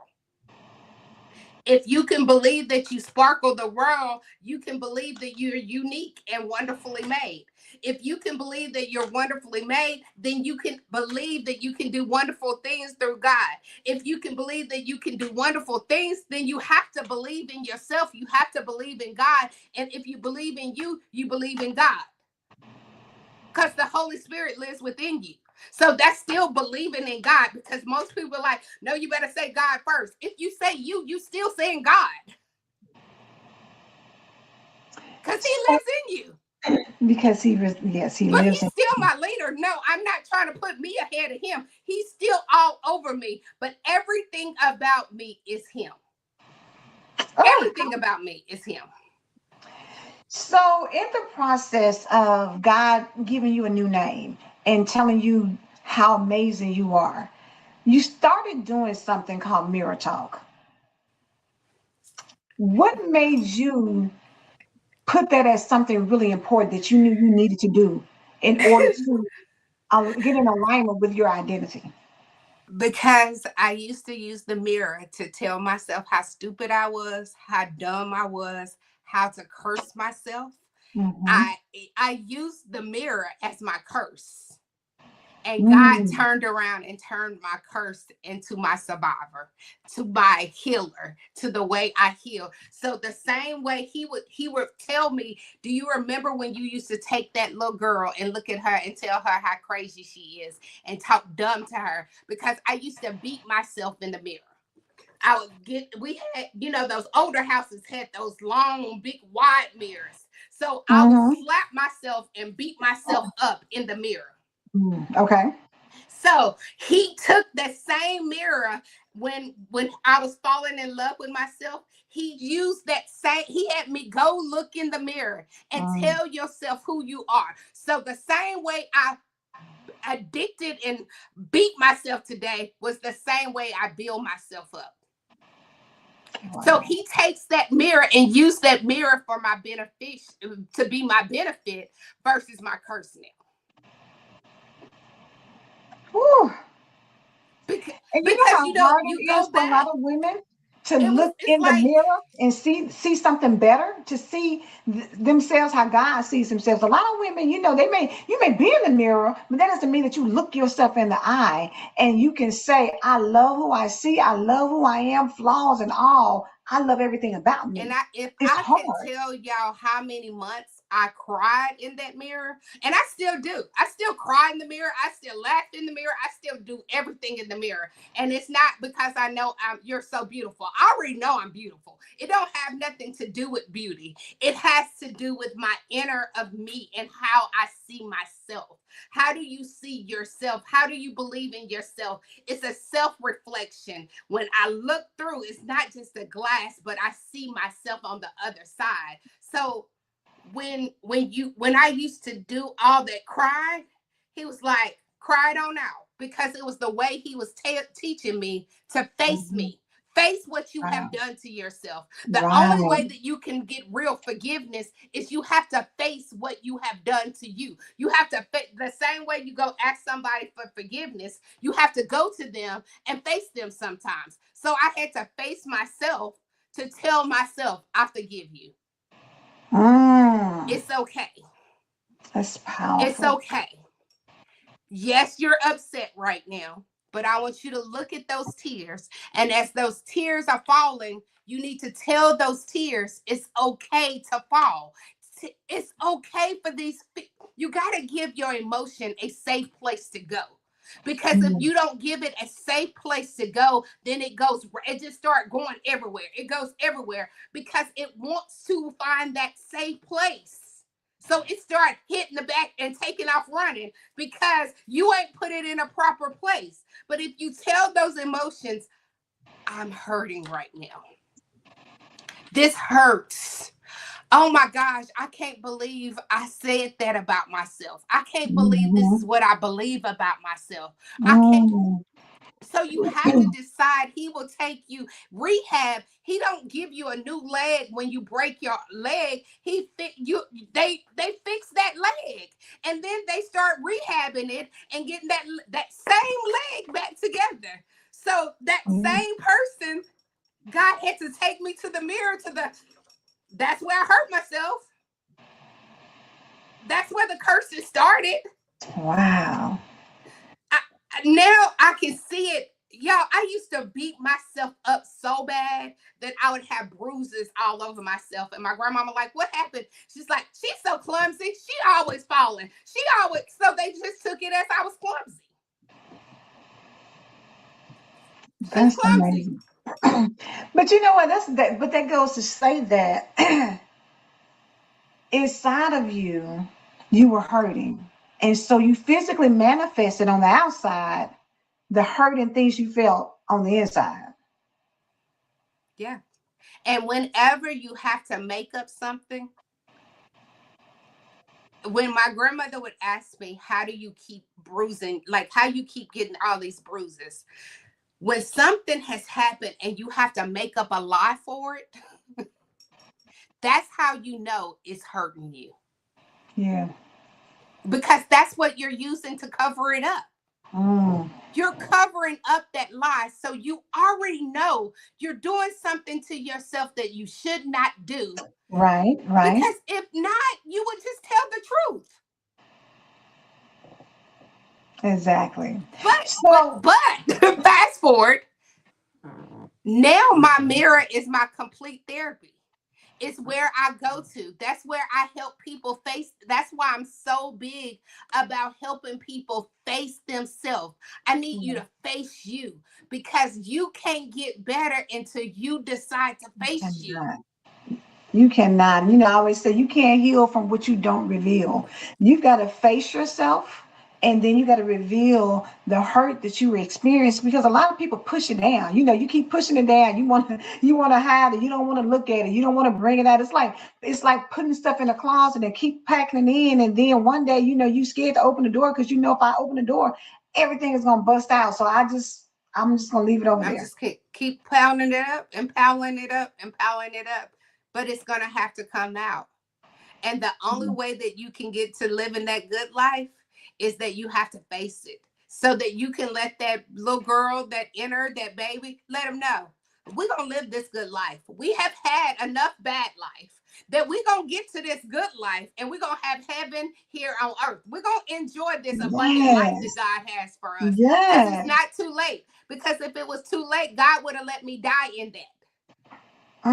If you can believe that you sparkle the world, you can believe that you're unique and wonderfully made. If you can believe that you're wonderfully made, then you can believe that you can do wonderful things through God. If you can believe that you can do wonderful things, then you have to believe in yourself. You have to believe in God. And if you believe in you, you believe in God, because the Holy Spirit lives within you. So that's still believing in God, because most people are like, no, you better say God first. If you say you still saying God, because he lives in you. Because he was, yes, he But lives he's in. still my leader. No, I'm not trying to put me ahead of him. He's still all over me. But everything about me is him. Oh, Everything about me is him. so in the process of God giving you a new name and telling you how amazing you are, you started doing something called Mirror Talk. What made you put that as something really important that you knew you needed to do in order to get in alignment with your identity? Because I used to use the mirror to tell myself how stupid I was, how dumb I was, how to curse myself. Mm-hmm. I I used the mirror as my curse. And God Mm. turned around and turned my curse into my survivor, to my healer, to the way I heal. So the same way he would tell me, do you remember when you used to take that little girl and look at her and tell her how crazy she is and talk dumb to her? Because I used to beat myself in the mirror. I would we had, those older houses had those long, big, wide mirrors. So I would Mm-hmm. slap myself and beat myself up in the mirror. Mm. Okay. So he took that same mirror when I was falling in love with myself. He used that same, he had me go look in the mirror and Mm. tell yourself who you are. So the same way I addicted and beat myself today was the same way I build myself up. So Wow. he takes that mirror and use that mirror for my benefit, to be my benefit versus my curse now. Whew. Because, And you know because how hard you it is go for a lot back. of women to It was look it's in the like mirror and see something better, to see themselves how God sees themselves. A lot of women, you may be in the mirror, but that doesn't mean that you look yourself in the eye and you can say, I love who I see, I love who I am, flaws and all. I love everything about and me. if It's I can hard. tell y'all how many months I cried in that mirror, and I still do. I still cry in the mirror. I still laugh in the mirror. I still do everything in the mirror. And it's not because I know you're so beautiful. I already know I'm beautiful. It don't have nothing to do with beauty. It has to do with my inner of me and how I see myself. How do you see yourself? How do you believe in yourself? It's a self reflection. When I look through, it's not just a glass, but I see myself on the other side. So when I used to do all that cry, he was like, cry it on out, because it was the way he was teaching me to face Mhm. me. Face what you have Wow. done to yourself. The only Right. way that you can get real forgiveness is you have to face what you have done to you. You have to face the same way you go ask somebody for forgiveness. You have to go to them and face them sometimes. So I had to face myself to tell myself, I forgive you. Mm, It's okay. that's It's powerful. okay. Yes, you're upset right now, but I want you to look at those tears. And as those tears are falling, you need to tell those tears it's okay to fall. It's okay for these. You got to give your emotion a safe place to go. Because if Mm. you don't give it a safe place to go, then it just start going everywhere. It goes everywhere because it wants to find that safe place. So it started hitting the back and taking off running because you ain't put it in a proper place. But if you tell those emotions, I'm hurting right now. This hurts. Oh my gosh, I can't believe I said that about myself. I can't believe this is Mhm. what I believe about myself. I can't. Mm. So you have to decide. He will take you rehab. He don't give you a new leg when you break your leg. They fix that leg, and then they start rehabbing it and getting that same leg back together. So that Mm. same person, God had to take me to the mirror that's where I hurt myself. That's where the curses started. Wow. I, Now I can see it. Y'all, I used to beat myself up so bad that I would have bruises all over myself. And my grandmama like, what happened? She's like, she's so clumsy. She always falling. So they just took it as I was clumsy. She's That's clumsy. amazing. But you know what? But that goes to say that inside of you, you were hurting. And so you physically manifested on the outside the hurt and things you felt on the inside. Yeah. And whenever you have to make up something, when my grandmother would ask me, how do you keep bruising? Like, how you keep getting all these bruises? When something has happened and you have to make up a lie for it, that's how you know it's hurting you. Yeah. Because that's what you're using to cover it up. Mm. You're covering up that lie. So you already know you're doing something to yourself that you should not do. Right, right. Because if not, you would just tell the truth. Exactly. But So, fast forward. Now my mirror is my complete therapy. It's where I go to. That's where I help people face. That's why I'm so big about helping people face themselves. I need you to face you because you can't get better until you decide to face you. cannot. You cannot. You know, I always say you can't heal from what you don't reveal. You've got to face yourself and then you got to reveal the hurt that you experienced because a lot of people push it down. You know, you keep pushing it down. You want to hide it. You don't want to look at it. You don't want to bring it out. It's like putting stuff in a closet and keep packing it in and then one day, you scared to open the door because you know if I open the door, everything is going to bust out. So I'm just going to leave it over I'm there. just keep pounding it up and piling it up and piling it up. But it's going to have to come out. And the only way that you can get to living that good life is that you have to face it so that you can let that little girl, that inner, that baby, let them know we're going to live this good life. We have had enough bad life that we're going to get to this good life and we're going to have heaven here on earth. We're going to enjoy this abundant life that Yes. God has for us because it's Yes. not too late. Because if it was too late, God would have let me die in that.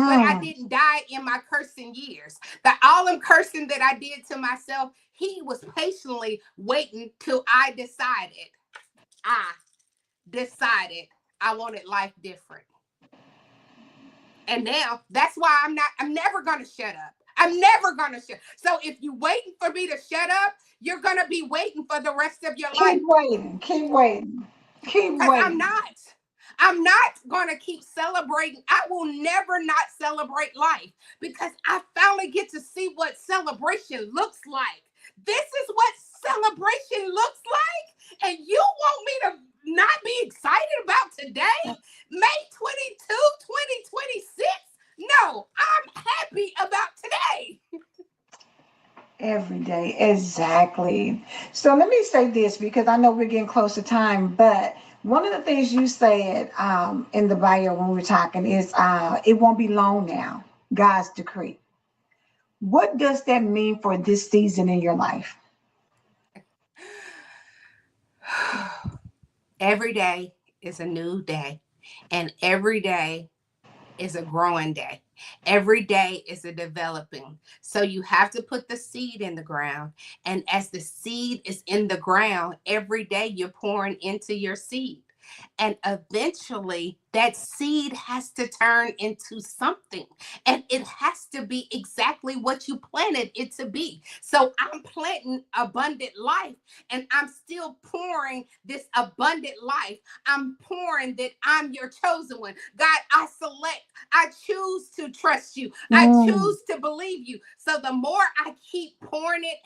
But I Mm. didn't die in my cursing years. The all them cursing that I did to myself, he was patiently waiting till I decided I wanted life different. And now that's why I'm never gonna shut up. I'm never gonna shut. So if you waiting for me to shut up, you're gonna be waiting for the rest of your Keep life. waiting. Keep waiting. Keep Because I'm waiting. not. I'm not going to keep celebrating. I will never not celebrate life because I finally get to see what celebration looks like. This is what celebration looks like. And you want me to not be excited about today, May 22, 2026? No, I'm happy about today. Every day. Exactly. So let me say this because I know we're getting close to time, but one of the things you said in the bio when we were talking is it won't be long now. God's decree. What does that mean for this season in your life? Every day is a new day, and every day is a growing day. Every day is a developing. So you have to put the seed in the ground. And as the seed is in the ground, every day you're pouring into your seed. And eventually that seed has to turn into something, and it has to be exactly what you planted it to be. So I'm planting abundant life, and I'm still pouring this abundant life. I'm pouring that I'm your chosen one. God, I choose to trust you. I Mm. choose to believe you. So the more I keep pouring it,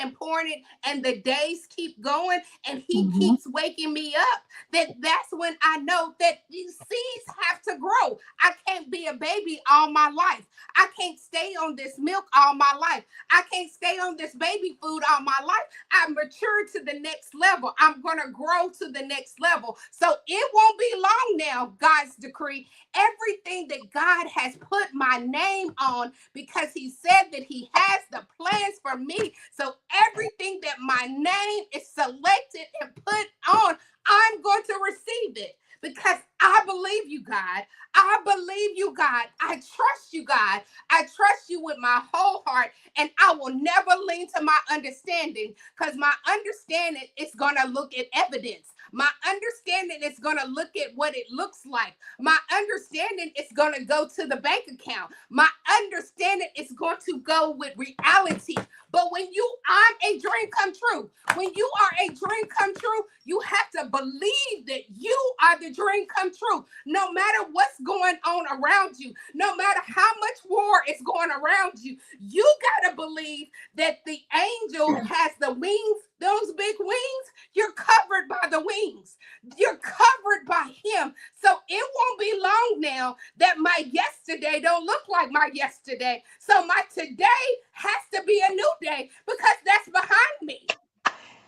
and the days keep going, and he Mhm. keeps waking me up, that's when I know that these seeds have to grow. I can't be a baby all my life. I can't stay on this milk all my life. I can't stay on this baby food all my life. I mature to the next level. I'm going to grow to the next level. So it won't be long now, God's decree. Everything that God has put my name on, because he said that he has the plans for me. So everything that my name is selected and put on, I'm going to receive it because I believe you, God. I believe you, God. I trust you, God. I trust you with my whole heart, and I will never lean to my understanding, because my understanding is going to look at evidence. My understanding is going to look at what it looks like. My understanding is going to go to the bank account. My understanding is going to go with reality. But when I'm a dream come true. When you are a dream come true, you have to believe that you are the dream come true. No matter what's going on around you, no matter how much war is going around you, you got to believe that the angel has the wings, those big wings. You're covered by the wings. You're covered by him. So it won't be long now that my yesterday don't look like my yesterday. So my today has to be a new day, because that's behind me.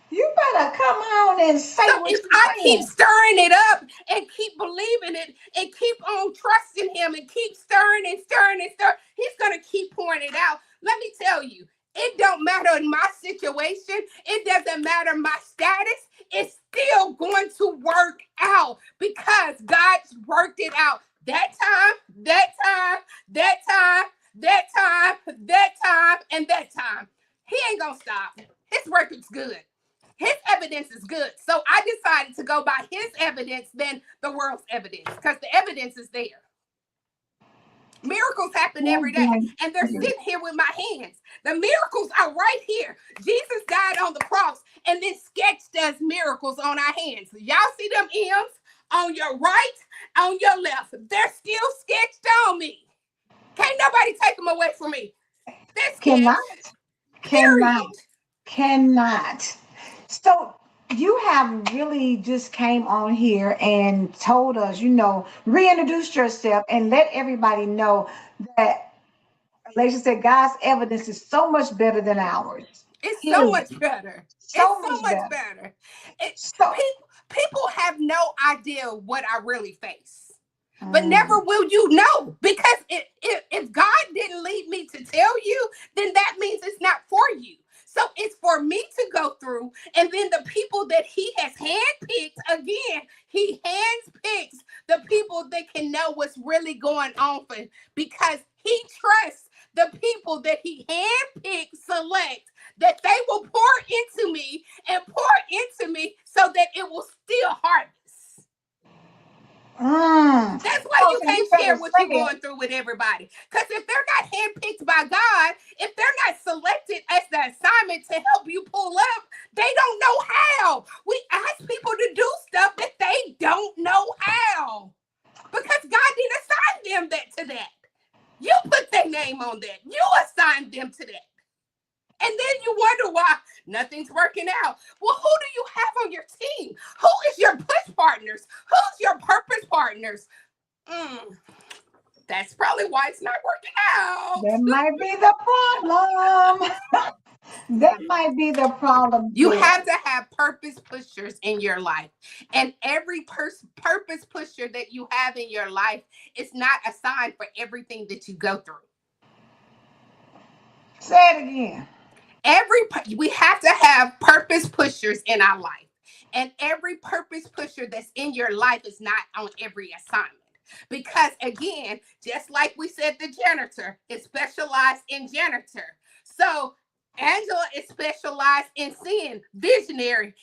You better come on and say So what if you're I keep saying. stirring it up and keep believing it and keep on trusting him and keep stirring and stirring and stirring, he's going to keep pouring it out. Let me tell you, it don't matter in my situation. It doesn't matter my status. It's still going to work out because God's worked it out. That time, that time, that time, that time, that time, and that time. He ain't going to stop. His record's good. His evidence is good. So I decided to go by his evidence than the world's evidence, because the evidence is there. Miracles happen every day, and they're sitting here with my hands. The miracles are right here. Jesus died on the cross and then sketched us miracles on our hands. Y'all see them M's on your right, on your left. They're still sketched on me. Can't nobody take them away from me. They're Cannot, sketched, cannot, period. cannot. So you have really just came on here and told us, reintroduced yourself and let everybody know that, like you said, God's evidence is so much better than ours. It's so His much better. It's so so much much better. better. So, People have no idea what I really face. But mm, never will you know, because if God didn't lead me to tell you, then that means it's not for you. So it's for me to go through, and then the people that he has handpicked, again, he handpicks the people that can know what's really going on for him, because he trusts the people that he handpicks, select, that they will pour into me and pour into me so that it will still harvest. mm. That's why So you you can't better share what you're say it. going through with everybody. Because if they're not handpicked by God, if they're not selected as the assignment to help you pull up, they don't know how. We ask people to do stuff that they don't know how, because God didn't assign them to that. You put their name on that. You assigned them to that. And then you wonder why nothing's working out. Well, who do you have on your team? Who is your push partners? Who's your purpose partners? Mm, that's probably why it's not working out. That might be the problem. That might be the problem You there. have to have purpose pushers in your life. And every purpose pusher that you have in your life is not assigned for everything that you go through. Say it again. We have to have purpose pushers in our life. And every purpose pusher that's in your life is not on every assignment. Because again, just like we said, the janitor is specialized in janitor. So Angela is specialized in seeing visionary.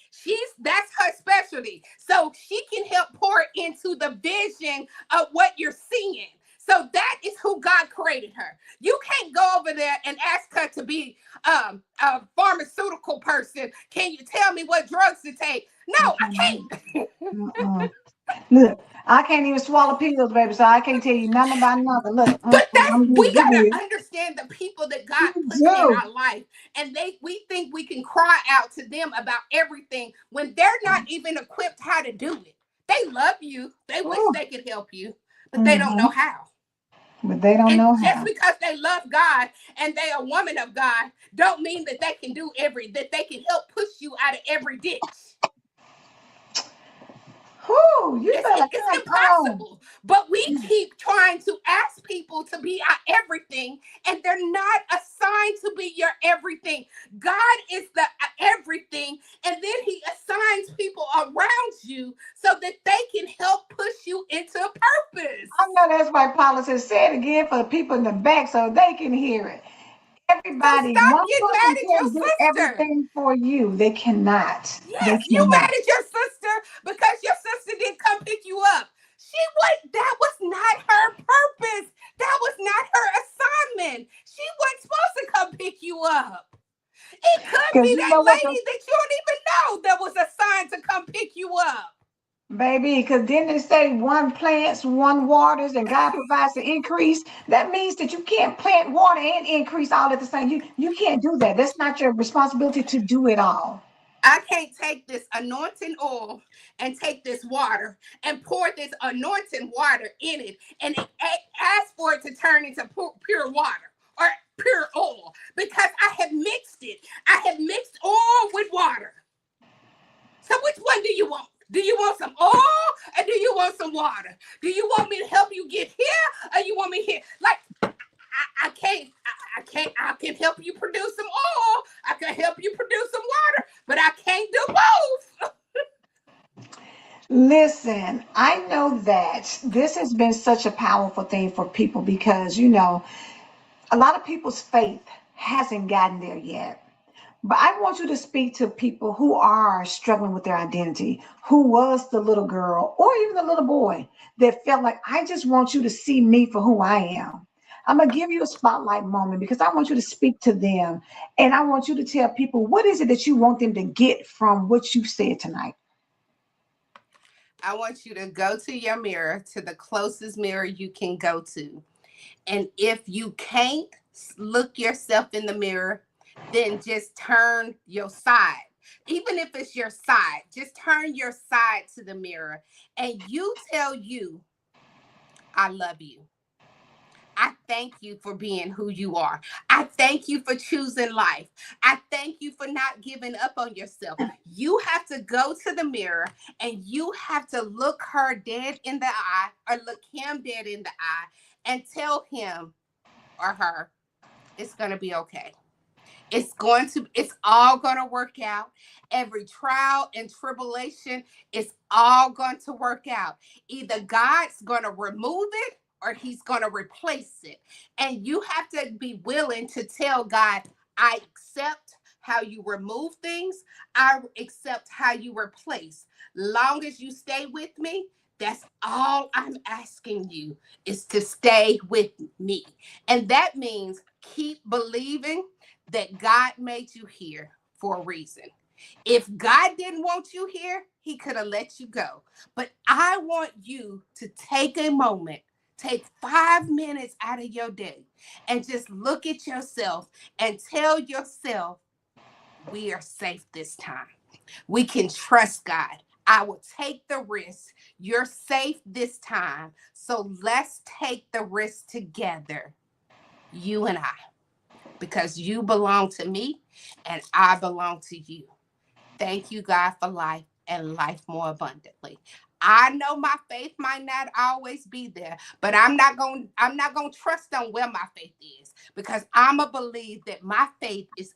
That's her specialty. So she can help pour into the vision of what you're seeing. So that is who God created her. You can't go over there and ask her to be a pharmaceutical person. Can you tell me what drugs to take? No, I can't. Mm-mm. Look, I can't even swallow pills, baby, so I can't tell you nothing about nothing. Look, But I'm we good. We good. gotta understand the people that God You puts in do. our life, and we think we can cry out to them about everything when they're not even equipped how to do it. They love you, they wish Ooh. they could help you, but they don't Mm-hmm. know how. But they don't And know just how. because they love God and they are a woman of God, don't mean that they can help push you out of every ditch. Whoo, you better It's come on. impossible. But we keep trying to ask people to be our everything, and they're not assigned to be your everything. God is the everything, and then He assigns people around you so that they can help push you into purpose. I know that's why Paula says, say it again for the people in the back so they can hear it. So Everybody, stop one getting person mad at your can't do sister. everything for you. They cannot. They Yes, you cannot. mad at your sister because your sister didn't come pick you up. That was not her purpose. That was not her assignment. She wasn't supposed to come pick you up. It could Because be you that know what the lady that you don't even know that was assigned to come pick you up. baby, because then they say one plants, one waters, and God provides the increase. That means that you can't plant, water, and increase all at the same. You can't do that. That's not your responsibility to do it all. I can't take this anointing oil and take this water and pour this anointing water in it and ask for it to turn into pure water or pure oil because I have mixed it. I have mixed oil with water. So which one do you want? Do you want some oil or do you want some water? Do you want me to help you get here or you want me here? Like I can't. I can help you produce some oil. I can help you produce some water, but I can't do both. Listen, I know that this has been such a powerful thing for people because, a lot of people's faith hasn't gotten there yet. But I want you to speak to people who are struggling with their identity, who was the little girl or even the little boy that felt like, I just want you to see me for who I am. I'm going to give you a spotlight moment because I want you to speak to them. And I want you to tell people, what is it that you want them to get from what you said tonight? I want you to go to your mirror, to the closest mirror you can go to. And if you can't look yourself in the mirror, then just turn your side. Even if it's your side, just turn your side to the mirror and you tell you, I love you. I thank you for being who you are. I thank you for choosing life. I thank you for not giving up on yourself. You have to go to the mirror and you have to look her dead in the eye or look him dead in the eye and tell him or her, it's going to be okay. It's all going to work out. Every trial and tribulation is all going to work out. Either God's going to remove it or he's going to replace it. And you have to be willing to tell God, I accept how you remove things. I accept how you replace. Long as you stay with me, that's all I'm asking you is to stay with me. And that means keep believing that God made you here for a reason. If God didn't want you here, he could have let you go. But I want you to take a moment, take 5 minutes out of your day and just look at yourself and tell yourself, we are safe this time. We can trust God. I will take the risk. You're safe this time. So let's take the risk together, you and I, because you belong to me and I belong to you. Thank you, God, for life and life more abundantly. I know my faith might not always be there, but I'm not going to trust on where my faith is because I'm a believe that my faith is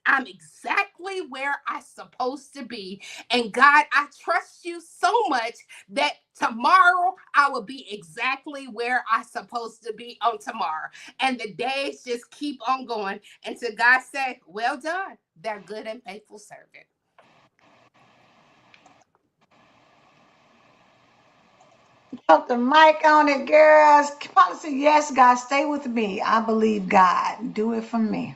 I'm exactly where I'm supposed to be. And God, I trust you so much that tomorrow I will be exactly where I'm supposed to be on tomorrow. And the days just keep on going until God said, well done, they're good and faithful servant. Put the mic on it, girls. Policy, yes, God, stay with me. I believe God. Do it for me.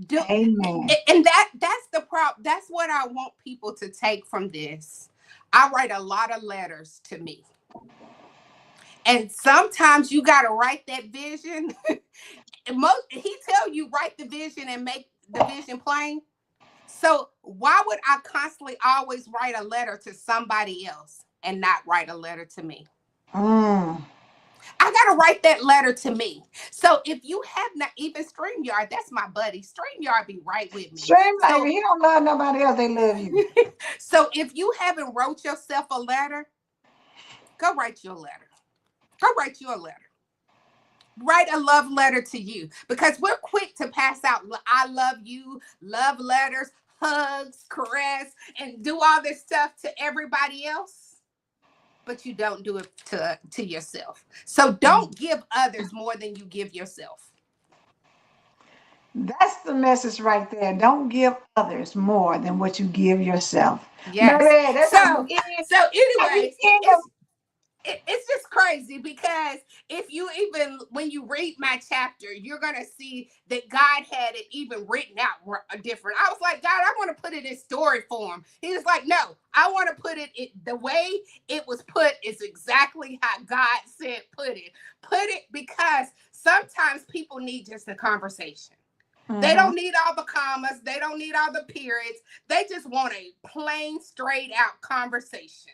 Do Amen. and that's the problem. That's what I want people to take from this. I write a lot of letters to me. And sometimes you got to write that vision. He tell you write the vision and make the vision plain. So why would I constantly always write a letter to somebody else and not write a letter to me? Mm. I got to write that letter to me. So if you have not, even StreamYard, that's my buddy. StreamYard be right with me. Stream like So, he don't love nobody else. They love you. so if you haven't wrote yourself a letter, go write your letter. Go write your letter. Write a love letter to you, because we're quick to pass out I love you, love letters, hugs, caress, and do all this stuff to everybody else, but you don't do it to yourself. So don't give others more than you give yourself. That's the message right there. Don't give others more than what you give yourself. Yes. Baby, that's So how you anyways, end up. it's just crazy, because if you even when you read my chapter, you're gonna see that God had it even written out different. I was like, God, I want to put it in story form. He was like, no, I want to put it the way it was put is exactly how God said put it, because sometimes people need just a conversation. They Mhm. don't need all the commas, they don't need all the periods, they just want a plain straight out conversation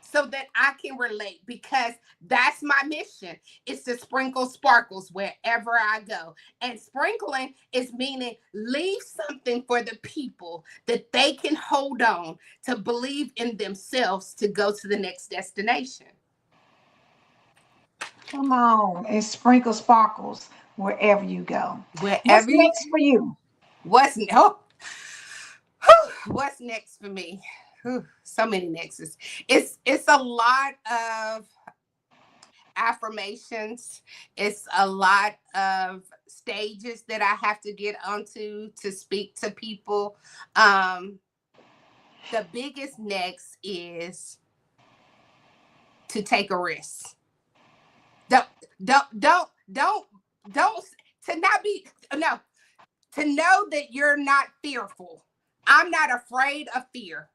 so that I can relate, because that's my mission. It's to sprinkle sparkles wherever I go. And sprinkling is meaning leave something for the people that they can hold on to believe in themselves to go to the next destination. Come on and sprinkle sparkles wherever you go. What's Wherever you next for you? what's oh, what's next for me? So many nexts. It's a lot of affirmations. It's a lot of stages that I have to get onto to speak to people. Um, the biggest next is to take a risk. Don't, don't, don't, to not be, no, to know that you're not fearful. I'm not afraid of fear.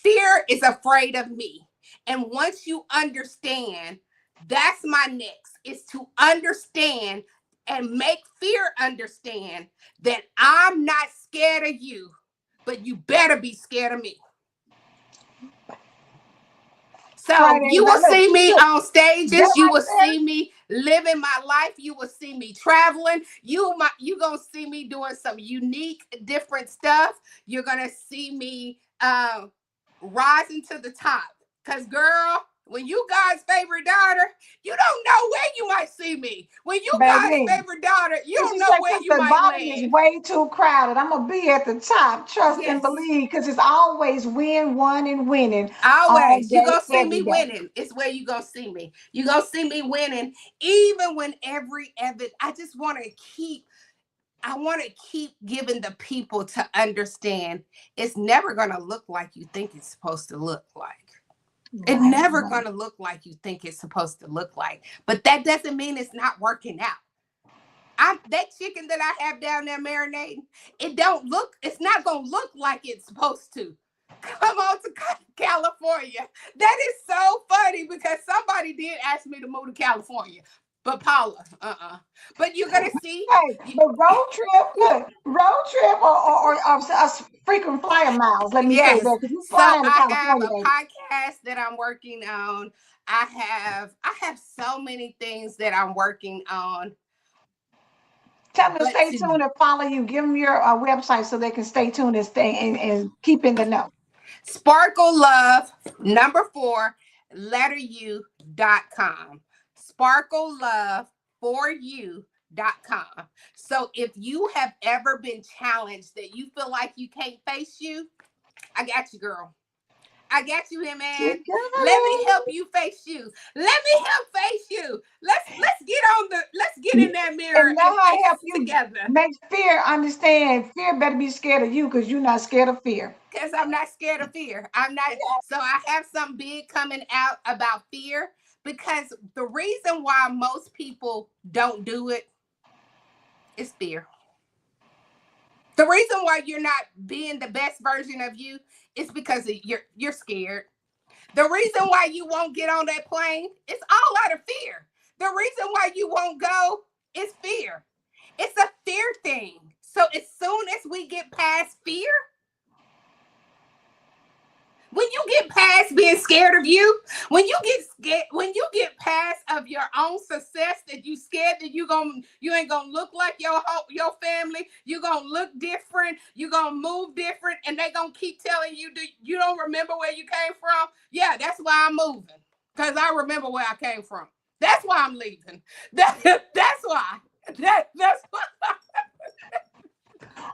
Fear is afraid of me. And once you understand, that's my next, is to understand and make fear understand that I'm not scared of you, but you better be scared of me. So Friday, you will look, see me look, on that stages. You right will there. see me living my life. You will see me traveling. You gonna see me doing some unique, different stuff. You're gonna see me rising to the top. Cause girl, when you God's favorite daughter, you don't know where you might see me. When you God's Baby, favorite daughter, you this don't is know like, where because you the might bottom is land. way too crowded. I'm gonna be at the top. Trust and Yes. believe, because it's always win, one, and winning all Always. You day, gonna see every me day. winning. It's where you gonna see me. You gonna see me winning. Even when every evidence, I want to keep giving the people to understand it's never gonna look like you think it's supposed to look like. It Right, never right. gonna look like you think it's supposed to look like. But that doesn't mean it's not working out. That chicken that I have down there marinating, it's not gonna look like it's supposed to. Come on to California. That is so funny, because somebody did ask me to move to California. But Paula, But you're gonna see. Hey, but road trip, look, road trip or us frequent flyer miles. Let me say Yes. that, because you So flying to I have California, a baby. podcast that I'm working on. I have so many things that I'm working on. Tell them to But stay tuned and follow you. Give them your website so they can stay tuned and stay and keep in the know. Sparkle Love, number 4, letter U.com. Sparkle Love for you So if you have ever been challenged that you feel like you can't face you, I got you, girl. I got you here, You man. got Let me help it. you face you. Let me help face you. Let's get in that mirror And now and I face help you together. make fear understand. Fear better be scared of you because you're not scared of fear. Because I'm not scared of fear. I'm not. So I have something big coming out about fear, because the reason why most people don't do it is fear. The reason why you're not being the best version of you is because you're scared. The reason why you won't get on that plane is all out of fear. The reason why you won't go is fear. It's a fear thing. So as soon as we get past fear, when you get past being scared of you, when you get scared, when you get past of your own success, that you scared that you ain't gonna look like your family, you gonna look different, you gonna move different, and they gonna keep telling you, you don't remember where you came from? Yeah, that's why I'm moving, because I remember where I came from. That's why I'm leaving. That's why. That's why.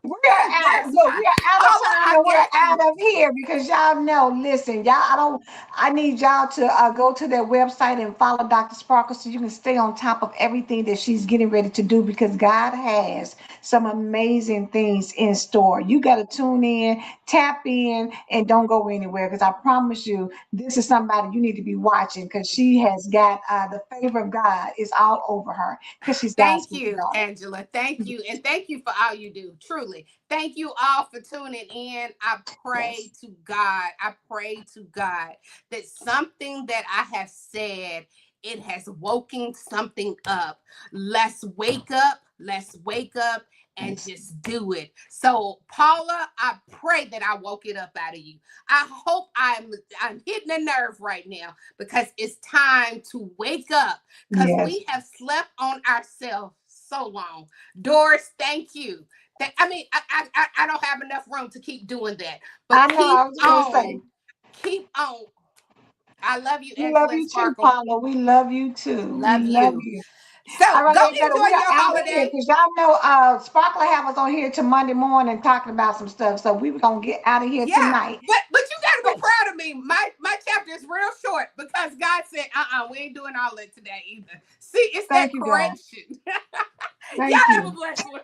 We are out. That's Look, why. we are out of Oh, time I and we're got out you. of here because y'all know. Listen, y'all. I need y'all to go to their website and follow Dr. Sparkle so you can stay on top of everything that she's getting ready to do because God has some amazing things in store. You got to tune in, tap in, and don't go anywhere because I promise you, this is somebody you need to be watching because she has got the favor of God is all over her because she's God's Thank daughter. you, Angela. Thank you. And thank you for all you do. Truly. Thank you all for tuning in. I pray Yes. to God. I pray to God that something that I have said, it has woken something up. Let's wake up. Let's wake up and Yes. just do it. So, Paula, I pray that I woke it up out of you. I hope I'm hitting a nerve right now because it's time to wake up because Yes. we have slept on ourselves so long. Doris, thank you. I mean, I don't have enough room to keep doing that, I but know. I was gonna say. keep on. I love you, We love Angela and you too, Sparkle. Paula. We love you too. We Love love you. you. All So right, go Angela, we enjoy are your out of here holiday. because y'all know Sparkler have us on here to Monday morning talking about some stuff. So we were gonna get out of here Yeah, tonight. but you gotta be proud of me. My chapter is real short because God said, we ain't doing all that today either. See, it's that Thank you, God. correction. Y'all Thank have a you. blessed one.